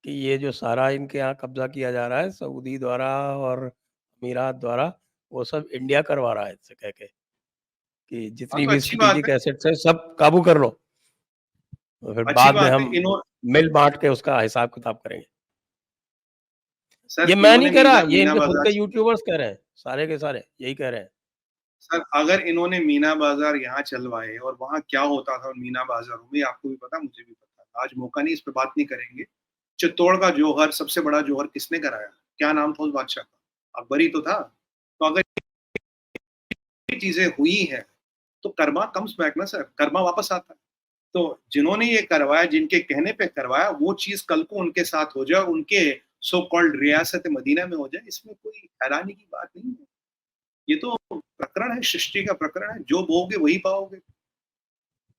कि ये जो सारा इनके यहाँ कब्जा किया जा रहा है सऊदी द्वारा और अमीरात द्वारा, वो सब इंडिया करवा रहा है इससे कह के कि हाँ, जितनी तो भी अच्छी बात स्ट्रेटेजिक है, एसेट्स है सब काबू कर लो, और फिर अच्छी बाद में बात है। हम मिल बांट के उसका हिसाब किताब करेंगे। सर ये मैं नहीं इन्होंने कह रहा, ये मीना इनके खुद बाजार, के यूट्यूबर्स कह रहे हैं, सारे के सारे यही कह रहे हैं। सर अगर इन्होंने मीना बाजार यहाँ चलवाए और वहां क्या होता था मीना बाजारों में, आपको भी पता, मुझे भी पता। आज मौका नहीं, इस पे बात नहीं करेंगे। चित्तौड़ का जौहर, सबसे बड़ा जौहर किसने कराया? क्या नाम था उस बादशाह का? अकबर ही तो था। तो अगर ये चीजें हुई हैं तो कर्मा कम्स बैक ना सर, कर्मा वापस आता है। तो जिन्होंने ये करवाया, जिनके कहने पे करवाया, वो चीज कल को उनके साथ हो जाए, उनके सो कॉल्ड रियासत मदीना में हो जाए, इसमें कोई हैरानी की बात नहीं है। ये तो प्रकरण है, सृष्टि का प्रकरण है। जो बोओगे वही पाओगे।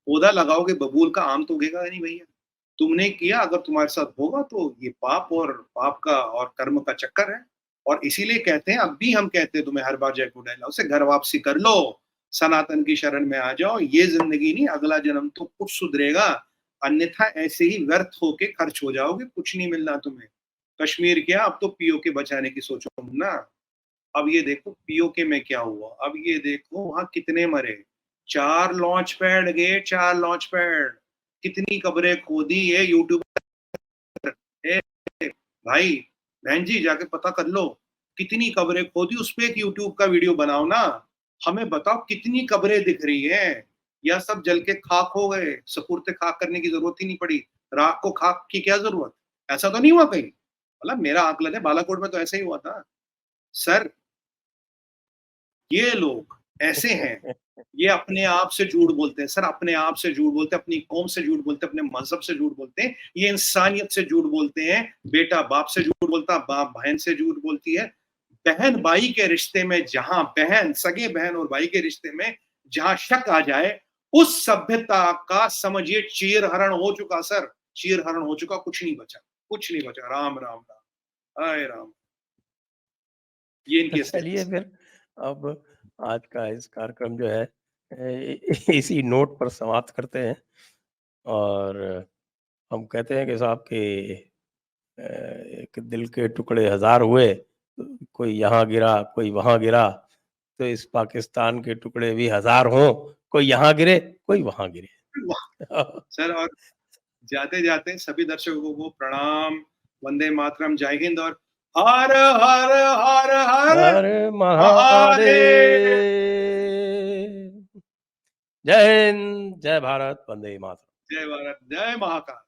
पौधा लगाओगे बबूल का, आम तो उगेगा नहीं भैया। तुमने किया, अगर तुम्हारे साथ होगा तो ये पाप और पाप का और कर्म का चक्कर है। और इसीलिए कहते हैं, अब भी हम कहते हैं तुम्हें हर बार जयपुर डायलॉग से, घर वापसी कर लो, सनातन की शरण में आ जाओ। ये जिंदगी नहीं, अगला जन्म तो कुछ सुधरेगा, अन्यथा ऐसे ही व्यर्थ होके खर्च हो जाओगे, कुछ नहीं मिलना तुम्हें। कश्मीर क्या, अब तो पीओके बचाने की सोचो ना। अब ये देखो पीओके में क्या हुआ, अब ये देखो वहां कितने मरे। 4 लॉन्च पैड गए, 4 लॉन्च पैड। कितनी कब्रें खोदी ये यूट्यूब। भाई बहन जी जाके पता कर लो, कितनी कब्रें खोदी, उस पे एक यूट्यूब का वीडियो बनाओ ना। हमें बताओ कितनी कब्रें दिख रही हैं, या सब जल के खाक हो गए? सपुर्द खाक करने की जरूरत ही नहीं पड़ी, राख को खाक की क्या जरूरत? ऐसा तो नहीं हुआ कहीं? मतलब मेरा आकलन है, बालाकोट में तो ऐसा ही हुआ था सर। ये लोग ऐसे हैं, ये अपने आप से झूठ बोलते हैं सर, अपने आप से झूठ बोलते हैं, अपनी कौम से झूठ बोलते हैं, अपने मजहब से झूठ बोलते हैं, ये इंसानियत से झूठ बोलते हैं। बेटा बाप से झूठ बोलता, बाप बहन से झूठ बोलती है। बहन भाई के रिश्ते में, जहां बहन, सगे बहन और भाई के रिश्ते में जहां शक आ जाए, उस सभ्यता का समझिए चीरहरण हो चुका सर, चीरहरण हो चुका। कुछ नहीं बचा, कुछ नहीं बचा। राम राम राम, हाय राम। ये इनकी असलियत है चलिए सर। फिर, अब आज का इस कार्यक्रम जो है इसी नोट पर समाप्त करते हैं। और हम कहते हैं कि साहब कि एक दिल के टुकड़े हजार हुए, कोई यहाँ गिरा कोई वहां गिरा, तो इस पाकिस्तान के टुकड़े भी हजार हों, कोई यहाँ गिरे कोई वहां गिरे। सर और जाते जाते सभी दर्शकों को प्रणाम, वंदे मातरम, जय हिंद और हर हर हर हर हर महादेव। महादेव। जय हिंद, जय भारत, वंदे मातरम। जय भारत, जय महाकाल।